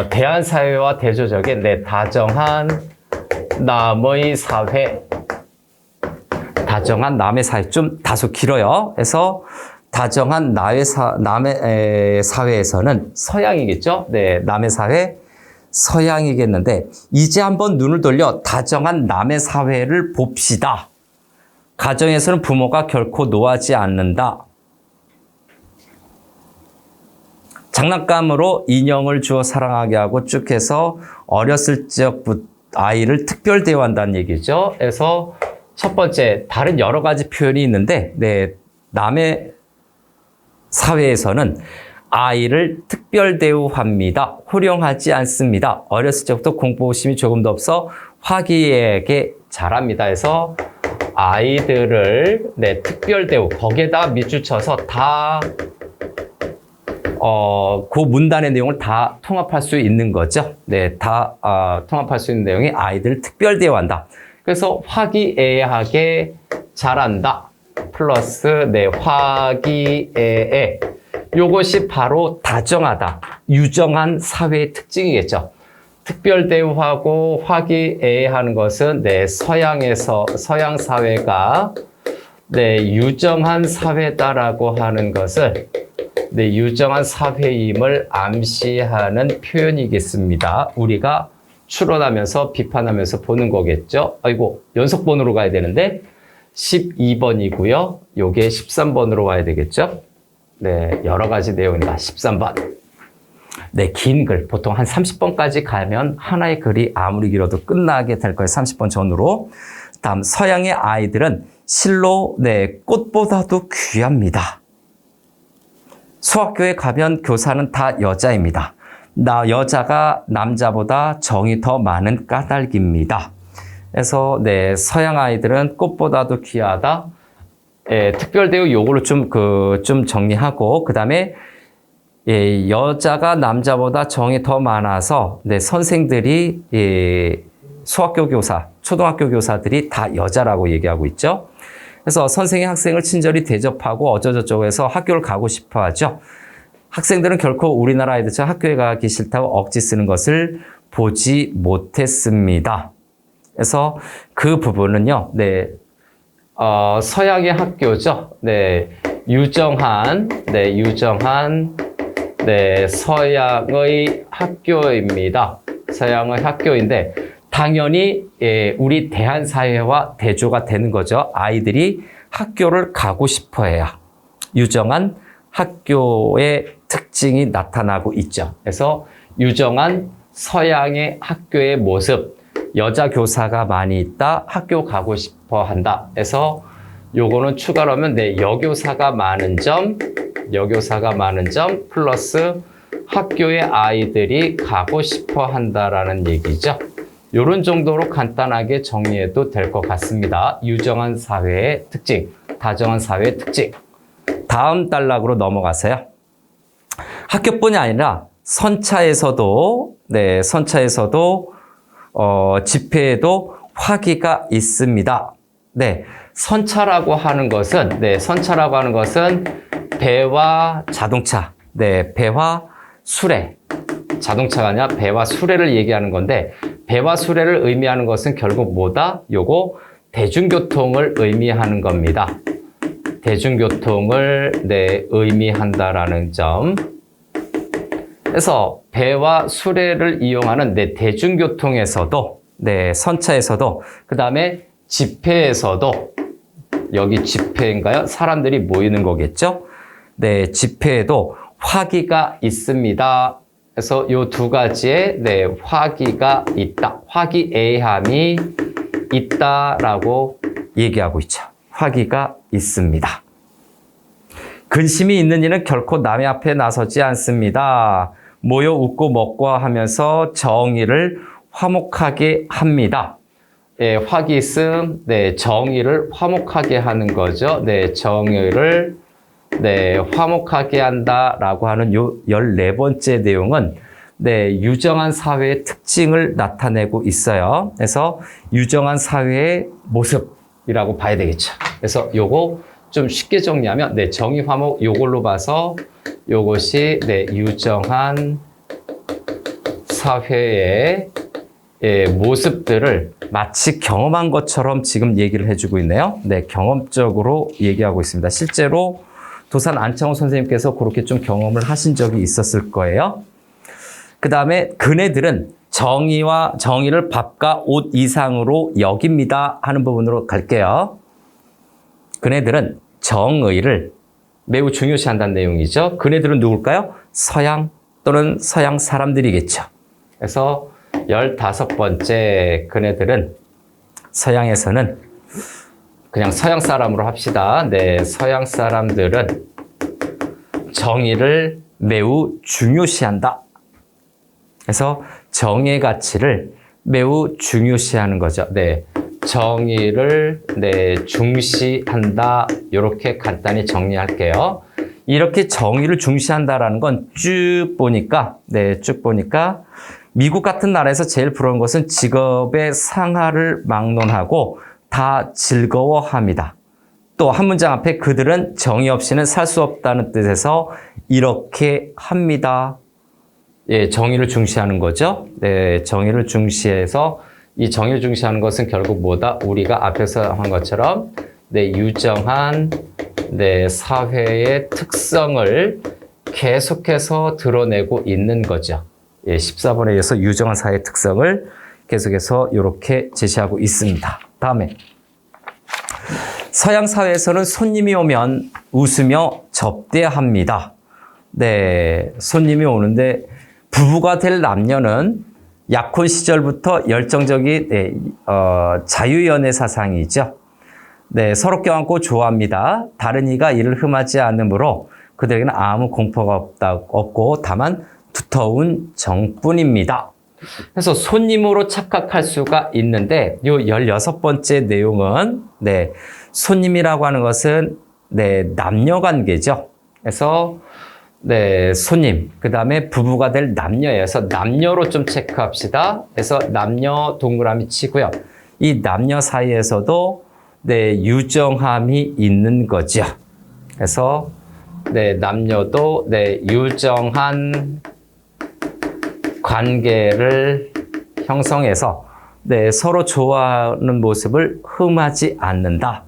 대한 사회와 대조적인 다정한 남의 사회. 다정한 남의 사회 좀 다소 길어요. 그래서 다정한 남의 사회에서는 서양이겠죠. 남의 사회 서양이겠는데 이제 한번 눈을 돌려 다정한 남의 사회를 봅시다. 가정에서는 부모가 결코 노하지 않는다. 장난감으로 인형을 주어 사랑하게 하고 쭉 해서 어렸을 적부터 아이를 특별 대우한다는 얘기죠. 그래서 첫 번째, 다른 여러 가지 표현이 있는데, 남의 사회에서는 아이를 특별 대우합니다. 호령하지 않습니다. 어렸을 적부터 공부심이 조금도 없어 화기애애하게 자랍니다. 해서 아이들을 특별 대우, 거기에다 밑줄 쳐서 다 그 문단의 내용을 다 통합할 수 있는 거죠. 다 통합할 수 있는 내용이 아이들을 특별 대우한다. 그래서 화기애애하게 자란다. 플러스 화기애애. 요것이 바로 다정하다. 유정한 사회의 특징이겠죠. 특별 대우하고 화기애애하는 것은 서양 사회가 유정한 사회다라고 하는 것을 유정한 사회임을 암시하는 표현이겠습니다. 우리가 추론하면서 비판하면서 보는 거겠죠. 아이고, 연속번호로 가야 되는데 12번이고요. 요게 13번으로 와야 되겠죠. 여러 가지 내용입니다. 13번. 긴 글. 보통 한 30번까지 가면 하나의 글이 아무리 길어도 끝나게 될 거예요. 30번 전후로. 다음, 서양의 아이들은 실로 꽃보다도 귀합니다. 수학교에 가면 교사는 다 여자입니다. 여자가 남자보다 정이 더 많은 까닭입니다. 그래서 서양 아이들은 꽃보다도 귀하다. 특별 대우 요거를 좀 정리하고 그다음에 여자가 남자보다 정이 더 많아서 선생들이 수학교 교사, 초등학교 교사들이 다 여자라고 얘기하고 있죠. 그래서 선생이 학생을 친절히 대접하고 어쩌저쩌고 해서 학교를 가고 싶어 하죠. 학생들은 결코 우리나라 아이들처럼 학교에 가기 싫다고 억지 쓰는 것을 보지 못했습니다. 그래서 그 부분은요, 서양의 학교죠. 유정한 서양의 학교입니다. 서양의 학교인데, 당연히 우리 대한 사회와 대조가 되는 거죠. 아이들이 학교를 가고 싶어 해요. 유정한 학교의 특징이 나타나고 있죠. 그래서 유정한 서양의 학교의 모습, 여자 교사가 많이 있다, 학교 가고 싶어 한다. 그래서 요거는 추가로 하면 여교사가 많은 점 플러스 학교에 아이들이 가고 싶어 한다라는 얘기죠. 요런 정도로 간단하게 정리해도 될 것 같습니다. 유정한 사회의 특징, 다정한 사회의 특징. 다음 단락으로 넘어가세요. 학교뿐이 아니라 선차에서도 집회에도 화기가 있습니다. 선차라고 하는 것은, 선차라고 하는 것은 배와 자동차, 배와 수레, 자동차가 아니라 배와 수레를 얘기하는 건데, 배와 수레를 의미하는 것은 결국 뭐다? 요거 대중교통을 의미하는 겁니다. 대중교통을 의미한다라는 점. 그래서 배와 수레를 이용하는 대중교통에서도, 선차에서도, 그 다음에 집회에서도, 여기 집회인가요? 사람들이 모이는 거겠죠? 집회에도 화기가 있습니다. 그래서 이 두 가지의 화기가 있다. 화기애애함이 있다라고 얘기하고 있죠. 화기가 있습니다. 근심이 있는 이는 결코 남의 앞에 나서지 않습니다. 모여 웃고 먹고 하면서 정의를 화목하게 합니다. 화기 있음, 정의를 화목하게 하는 거죠. 정의를 화목하게 한다라고 하는 요 14번째 내용은 유정한 사회의 특징을 나타내고 있어요. 그래서 유정한 사회의 모습이라고 봐야 되겠죠. 그래서 요거 좀 쉽게 정리하면 정의 화목 요걸로 봐서 요것이 유정한 사회의 모습들을 마치 경험한 것처럼 지금 얘기를 해주고 있네요. 경험적으로 얘기하고 있습니다. 실제로 도산 안창호 선생님께서 그렇게 좀 경험을 하신 적이 있었을 거예요. 그 다음에 그네들은 정의를 밥과 옷 이상으로 여깁니다 하는 부분으로 갈게요. 그네들은 정의를 매우 중요시한다는 내용이죠. 그네들은 누굴까요? 서양 또는 서양 사람들이겠죠. 그래서 15번째 그네들은 서양에서는 그냥 서양 사람으로 합시다. 서양 사람들은 정의를 매우 중요시한다. 그래서 정의의 가치를 매우 중요시하는 거죠. 정의를 중시한다. 이렇게 간단히 정리할게요. 이렇게 정의를 중시한다라는 건 쭉 보니까 미국 같은 나라에서 제일 부러운 것은 직업의 상하를 막론하고 다 즐거워합니다. 또 한 문장 앞에 그들은 정의 없이는 살 수 없다는 뜻에서 이렇게 합니다. 정의를 중시하는 거죠. 정의를 중시해서 이 정의를 중시하는 것은 결국 뭐다? 우리가 앞에서 한 것처럼 유정한 사회의 특성을 계속해서 드러내고 있는 거죠. 14번에 의해서 유정한 사회의 특성을 계속해서 이렇게 제시하고 있습니다. 다음에 서양 사회에서는 손님이 오면 웃으며 접대합니다. 손님이 오는데 부부가 될 남녀는 약혼 시절부터 열정적인 자유연애 사상이죠. 서로 껴안고 좋아합니다. 다른 이가 이를 흠하지 않으므로 그들에게는 아무 공포가 없고 다만 두터운 정뿐입니다. 그래서 손님으로 착각할 수가 있는데 이 16번째 내용은 손님이라고 하는 것은 남녀관계죠. 그래서 손님, 그 다음에 부부가 될 남녀에서 남녀로 좀 체크합시다. 그래서 남녀 동그라미 치고요. 이 남녀 사이에서도 유정함이 있는 거죠. 그래서 남녀도 유정한 관계를 형성해서 서로 좋아하는 모습을 흠하지 않는다.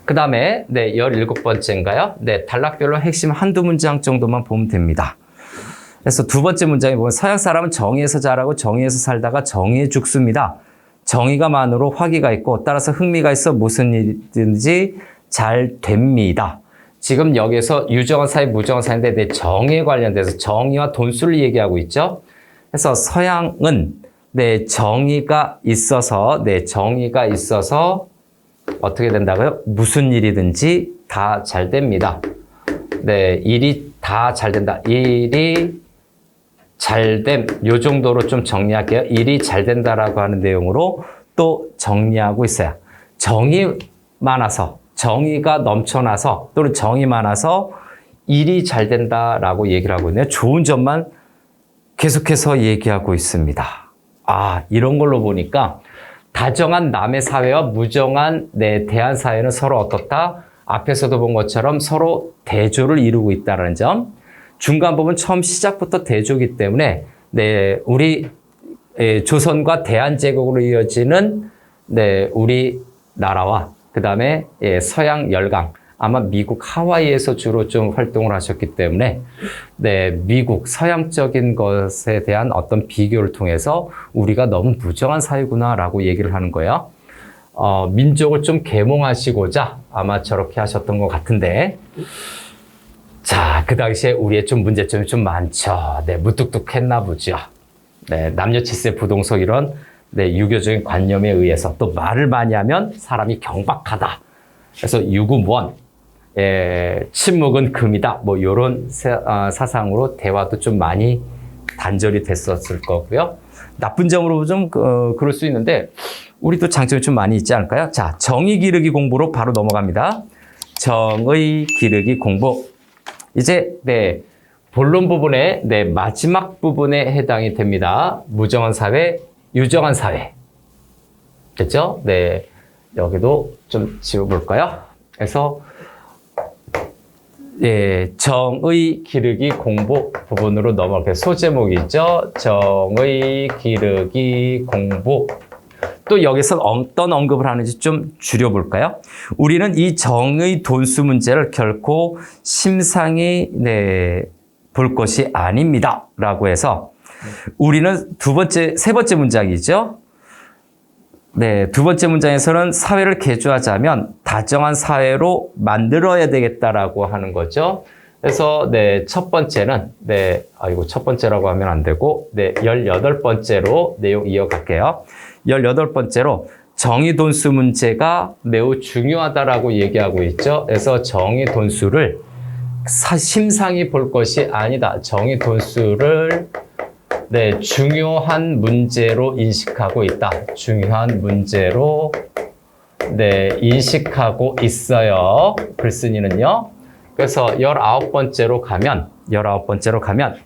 그 다음에 17번째인가요? 단락별로 핵심 한두 문장 정도만 보면 됩니다. 그래서 두 번째 문장에 보면 서양 사람은 정의에서 자라고 정의에서 살다가 정의에 죽습니다. 정의가 만으로 화기가 있고 따라서 흥미가 있어 무슨 일이든지 잘 됩니다. 지금 여기서 유정한 사회, 무정한 사회인데 정의에 관련돼서 정의와 돈수를 얘기하고 있죠. 그래서 서양은 정의가 있어서 어떻게 된다고요? 무슨 일이든지 다 잘 됩니다. 일이 다 잘 된다. 일이 잘됨. 요 정도로 좀 정리할게요. 일이 잘 된다라고 하는 내용으로 또 정리하고 있어요. 정이 많아서, 정의가 넘쳐나서 또는 정이 많아서 일이 잘 된다라고 얘기를 하고 있네요. 좋은 점만 계속해서 얘기하고 있습니다. 이런 걸로 보니까 다정한 남의 사회와 무정한 대한 사회는 서로 어떻다? 앞에서도 본 것처럼 서로 대조를 이루고 있다는 점. 중간 부분 처음 시작부터 대조이기 때문에 우리 조선과 대한제국으로 이어지는 우리 나라와 그 다음에 서양 열강, 아마 미국 하와이에서 주로 좀 활동을 하셨기 때문에 미국 서양적인 것에 대한 어떤 비교를 통해서 우리가 너무 무정한 사회구나라고 얘기를 하는 거예요. 민족을 좀 계몽하시고자 아마 저렇게 하셨던 것 같은데, 자, 그 당시에 우리의 좀 문제점이 좀 많죠. 무뚝뚝했나 보죠. 남녀 칠세 부동석 이런 유교적인 관념에 의해서, 또 말을 많이 하면 사람이 경박하다. 그래서 유구무원, 침묵은 금이다. 뭐 이런 사상으로 대화도 좀 많이 단절이 됐었을 거고요. 나쁜 점으로 좀 그럴 수 있는데 우리도 장점이 좀 많이 있지 않을까요? 자, 정의 기르기 공부로 바로 넘어갑니다. 정의 기르기 공부. 이제 본론 부분의 마지막 부분에 해당이 됩니다. 무정한 사회, 유정한 사회. 됐죠? 여기도 좀 지워볼까요? 그래서 정의 기르기 공부 부분으로 넘어갈게요. 소제목이 있죠? 정의 기르기 공부. 또 여기서 어떤 언급을 하는지 좀 줄여볼까요? 우리는 이 정의 돈수 문제를 결코 심상히 볼 것이 아닙니다. 라고 해서 우리는 세 번째 문장이죠. 두 번째 문장에서는 사회를 개조하자면 다정한 사회로 만들어야 되겠다라고 하는 거죠. 그래서 첫 번째는 첫 번째라고 하면 안 되고 18번째로 내용 이어갈게요. 18번째로 정의 돈수 문제가 매우 중요하다라고 얘기하고 있죠. 그래서 정의 돈수를 심상히 볼 것이 아니다. 정의 돈수를 중요한 문제로 인식하고 있다. 중요한 문제로 인식하고 있어요. 글쓴이는요. 그래서 19번째로 가면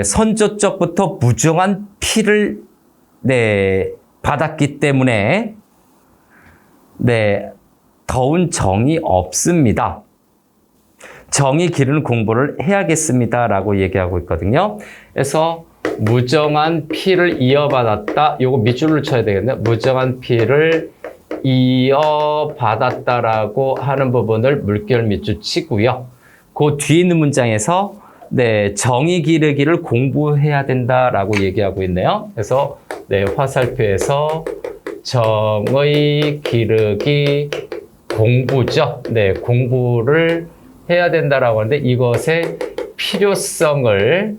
선조적부터 무정한 피를 받았기 때문에 더운 정이 없습니다. 정의 기르는 공부를 해야겠습니다. 라고 얘기하고 있거든요. 그래서 무정한 피를 이어받았다. 요거 밑줄을 쳐야 되겠네요. 무정한 피를 이어받았다라고 하는 부분을 물결 밑줄 치고요. 그 뒤에 있는 문장에서 정의 기르기를 공부해야 된다라고 얘기하고 있네요. 그래서 화살표에서 정의 기르기 공부죠. 공부를 해야 된다라고 하는데 이것의 필요성을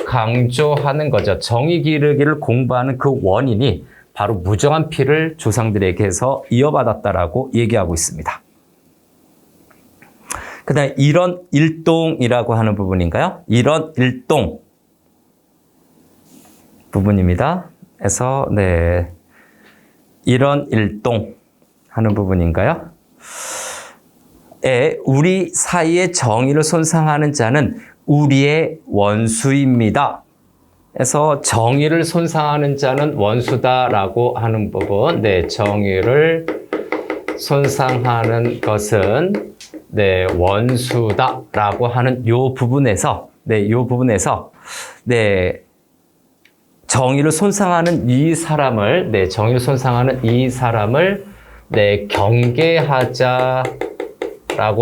강조하는 거죠. 정의 기르기를 공부하는 그 원인이 바로 무정한 피를 조상들에게서 이어받았다라고 얘기하고 있습니다. 그 다음에 이런 일동이라고 하는 부분인가요? 이런 일동 부분입니다. 그래서 이런 일동 하는 부분인가요? 우리 사이의 정의를 손상하는 자는 우리의 원수입니다. 그래서 정의를 손상하는 자는 원수다라고 하는 부분, 정의를 손상하는 것은 원수다라고 하는 요 부분에서 정의를 손상하는 이 사람을 경계하자라고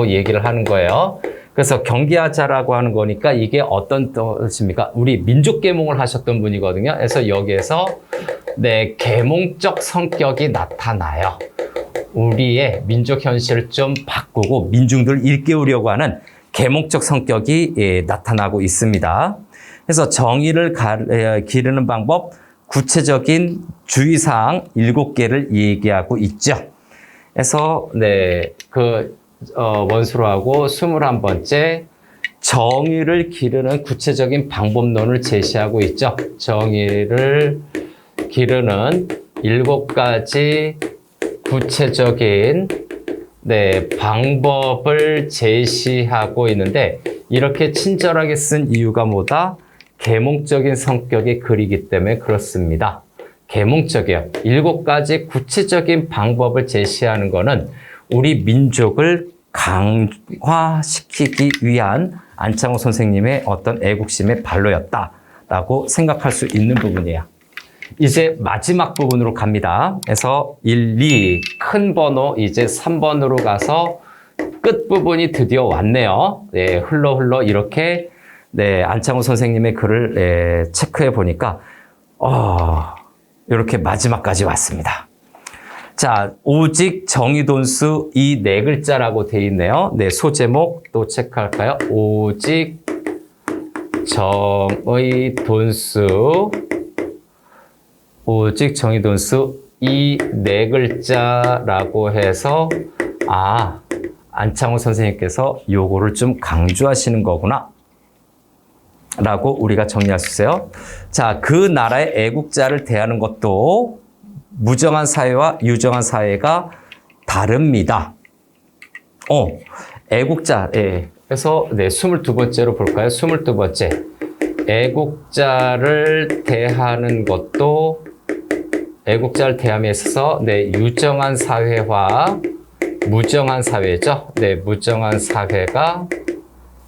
얘기를 하는 거예요. 그래서 경계하자라고 하는 거니까 이게 어떤 뜻입니까? 우리 민족 계몽을 하셨던 분이거든요. 그래서 여기에서 계몽적 성격이 나타나요. 우리의 민족 현실을 좀 바꾸고 민중들을 일깨우려고 하는 계몽적 성격이 나타나고 있습니다. 그래서 정의를 기르는 방법, 구체적인 주의사항 7개를 얘기하고 있죠. 그래서 원수로 하고 21번째 정의를 기르는 구체적인 방법론을 제시하고 있죠. 정의를 기르는 7가지 구체적인 방법을 제시하고 있는데 이렇게 친절하게 쓴 이유가 뭐다? 계몽적인 성격의 글이기 때문에 그렇습니다. 계몽적이에요. 7가지 구체적인 방법을 제시하는 것은 우리 민족을 강화시키기 위한 안창호 선생님의 어떤 애국심의 발로였다라고 생각할 수 있는 부분이에요. 이제 마지막 부분으로 갑니다. 그래서 1, 2, 큰 번호 이제 3번으로 가서 끝부분이 드디어 왔네요. 네, 흘러 이렇게 네, 안창호 선생님의 글을 체크해 보니까 이렇게 마지막까지 왔습니다. 자, 오직 정의돈수 이 네 글자라고 되어 있네요. 네, 소제목 또 체크할까요? 오직 정의돈수 오직 정의돈수 이 네 글자라고 해서 안창호 선생님께서 요거를 좀 강조하시는 거구나 라고 우리가 정리할 수 있어요. 자, 그 나라의 애국자를 대하는 것도 무정한 사회와 유정한 사회가 다릅니다. 애국자, 그래서 네, 22번째로 볼까요? 22번째. 애국자를 대하는 것도 애국자를 대함에 있어서 네, 유정한 사회와 무정한 사회죠. 네, 무정한 사회가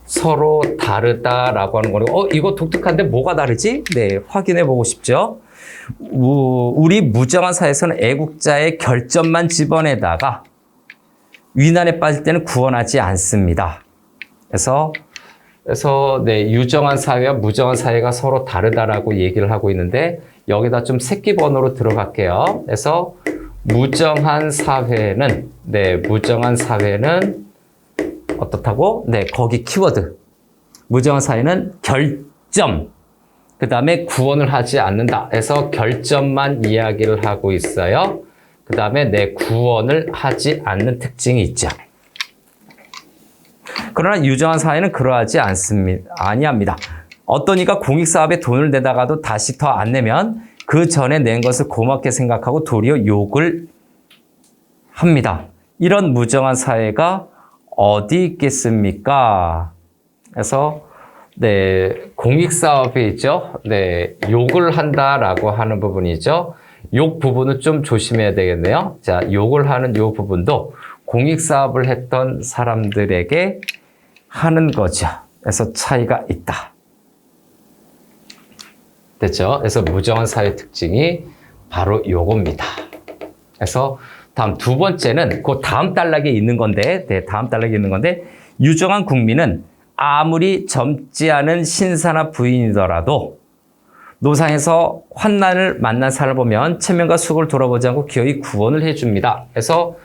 서로 다르다라고 하는 거고, 이거 독특한데 뭐가 다르지? 네, 확인해 보고 싶죠. 우리 무정한 사회에서는 애국자의 결점만 집어내다가 위난에 빠질 때는 구원하지 않습니다. 그래서 네, 유정한 사회와 무정한 사회가 서로 다르다라고 얘기를 하고 있는데 여기다 좀 새끼 번호로 들어갈게요. 그래서 무정한 사회는 어떻다고? 네, 거기 키워드. 무정한 사회는 결점. 그 다음에 구원을 하지 않는다. 해서 결점만 이야기를 하고 있어요. 그 다음에 네, 구원을 하지 않는 특징이 있죠. 그러나 유정한 사회는 그러하지 아니합니다. 어떤 이가 공익사업에 돈을 내다가도 다시 더 안 내면 그 전에 낸 것을 고맙게 생각하고 도리어 욕을 합니다. 이런 무정한 사회가 어디 있겠습니까? 그래서 네, 공익사업이 있죠. 네, 욕을 한다라고 하는 부분이죠. 욕 부분은 좀 조심해야 되겠네요. 자, 욕을 하는 요 부분도 공익사업을 했던 사람들에게 하는 거죠. 그래서 차이가 있다. 됐죠? 그래서 무정한 사회 특징이 바로 요겁니다. 그래서 다음 두 번째는 그 다음 단락에 있는 건데, 네, 다음 단락에 있는 건데, 유정한 국민은 아무리 젊지 않은 신사나 부인이더라도 노상에서 환난을 만난 사람을 보면 체면과 수고를 돌아보지 않고 기어이 구원을 해줍니다. 그래서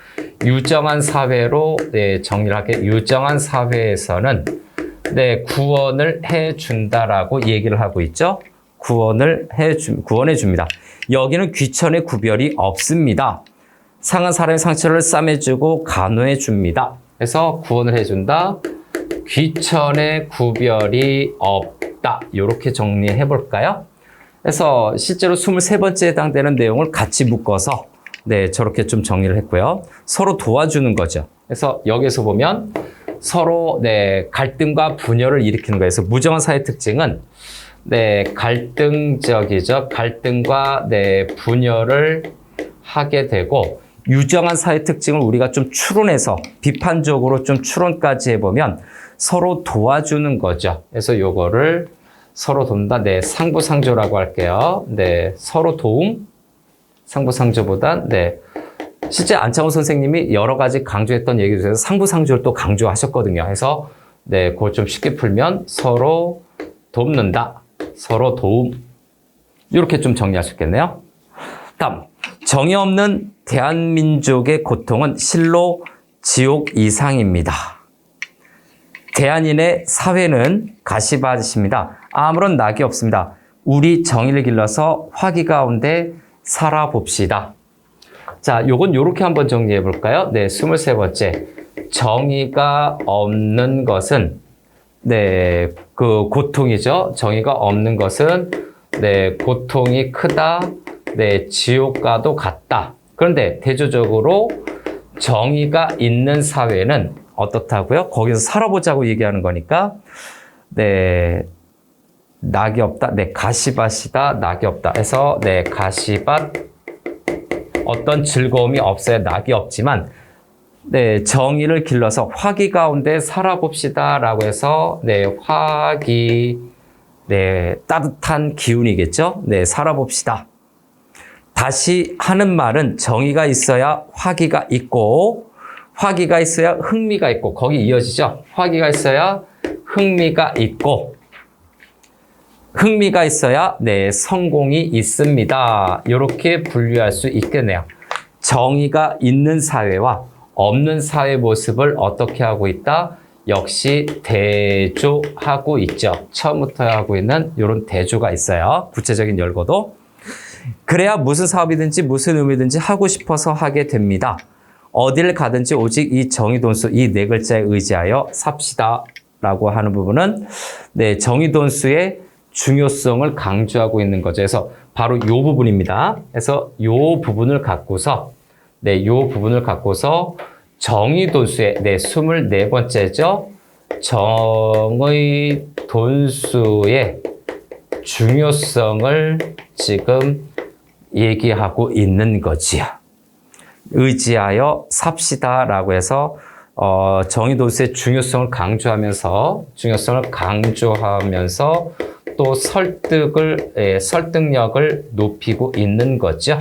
유정한 사회로 네, 정리를 할게요. 유정한 사회에서는 네, 구원을 해준다라고 얘기를 하고 있죠. 구원해 줍니다. 여기는 귀천의 구별이 없습니다. 상한 사람의 상처를 싸매주고 간호해 줍니다. 그래서 구원을 해준다. 귀천의 구별이 없다. 이렇게 정리해 볼까요? 그래서 실제로 23번째에 해당되는 내용을 같이 묶어서 네, 저렇게 좀 정리를 했고요. 서로 도와주는 거죠. 그래서 여기서 보면 서로 네, 갈등과 분열을 일으키는 거예요. 그래서 무정한 사회 특징은 네, 갈등적이죠. 갈등과 네, 분열을 하게 되고 유정한 사회 특징을 우리가 좀 추론해서 비판적으로 좀 추론까지 해보면 서로 도와주는 거죠. 그래서 요거를 서로 돕는다. 네, 상부상조라고 할게요. 네, 서로 도움. 상부상조보단 네. 실제 안창호 선생님이 여러 가지 강조했던 얘기 중에서 상부상조를 또 강조하셨거든요. 그래서 네, 그걸 좀 쉽게 풀면 서로 돕는다. 서로 도움. 이렇게 좀 정리할 수 있겠네요. 다음, 정의 없는 대한민족의 고통은 실로 지옥 이상입니다. 대한인의 사회는 가시밭입니다. 아무런 낙이 없습니다. 우리 정의를 길러서 화기 가운데 살아봅시다. 자, 요건 요렇게 한번 정리해 볼까요? 네, 23번째. 정의가 없는 것은 네, 그 고통이죠. 정의가 없는 것은 네, 고통이 크다. 네, 지옥과도 같다. 그런데 대조적으로 정의가 있는 사회는 어떻다고요? 거기서 살아보자고 얘기하는 거니까 네, 낙이 없다. 네, 가시밭이다. 낙이 없다. 해서 네, 가시밭 어떤 즐거움이 없어야 낙이 없지만 네, 정의를 길러서 화기 가운데 살아봅시다 라고 해서 네, 화기 네, 따뜻한 기운이겠죠. 네, 살아봅시다. 다시 하는 말은 정의가 있어야 화기가 있고 화기가 있어야 흥미가 있고 거기 이어지죠. 화기가 있어야 흥미가 있고 흥미가 있어야 네, 성공이 있습니다. 이렇게 분류할 수 있겠네요. 정의가 있는 사회와 없는 사회 모습을 어떻게 하고 있다? 역시 대조하고 있죠. 처음부터 하고 있는 이런 대조가 있어요. 구체적인 열거도. 그래야 무슨 사업이든지 무슨 의미든지 하고 싶어서 하게 됩니다. 어딜 가든지 오직 이 정의돈수 이 네 글자에 의지하여 삽시다 라고 하는 부분은 네, 정의돈수의 중요성을 강조하고 있는 거죠. 그래서 바로 이 부분입니다. 그래서 이 부분을 갖고서 네, 이 부분을 갖고서 정의돈수의 네, 24번째죠. 정의돈수의 중요성을 지금 얘기하고 있는 거지요. 의지하여 삽시다라고 해서 정의돈수의 중요성을 강조하면서 또 설득력을 높이고 있는 거죠.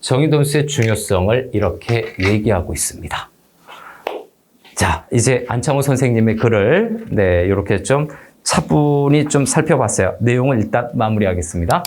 정의돈수의 중요성을 이렇게 얘기하고 있습니다. 자, 이제 안창호 선생님의 글을 네, 이렇게 좀 차분히 좀 살펴봤어요. 내용을 일단 마무리하겠습니다.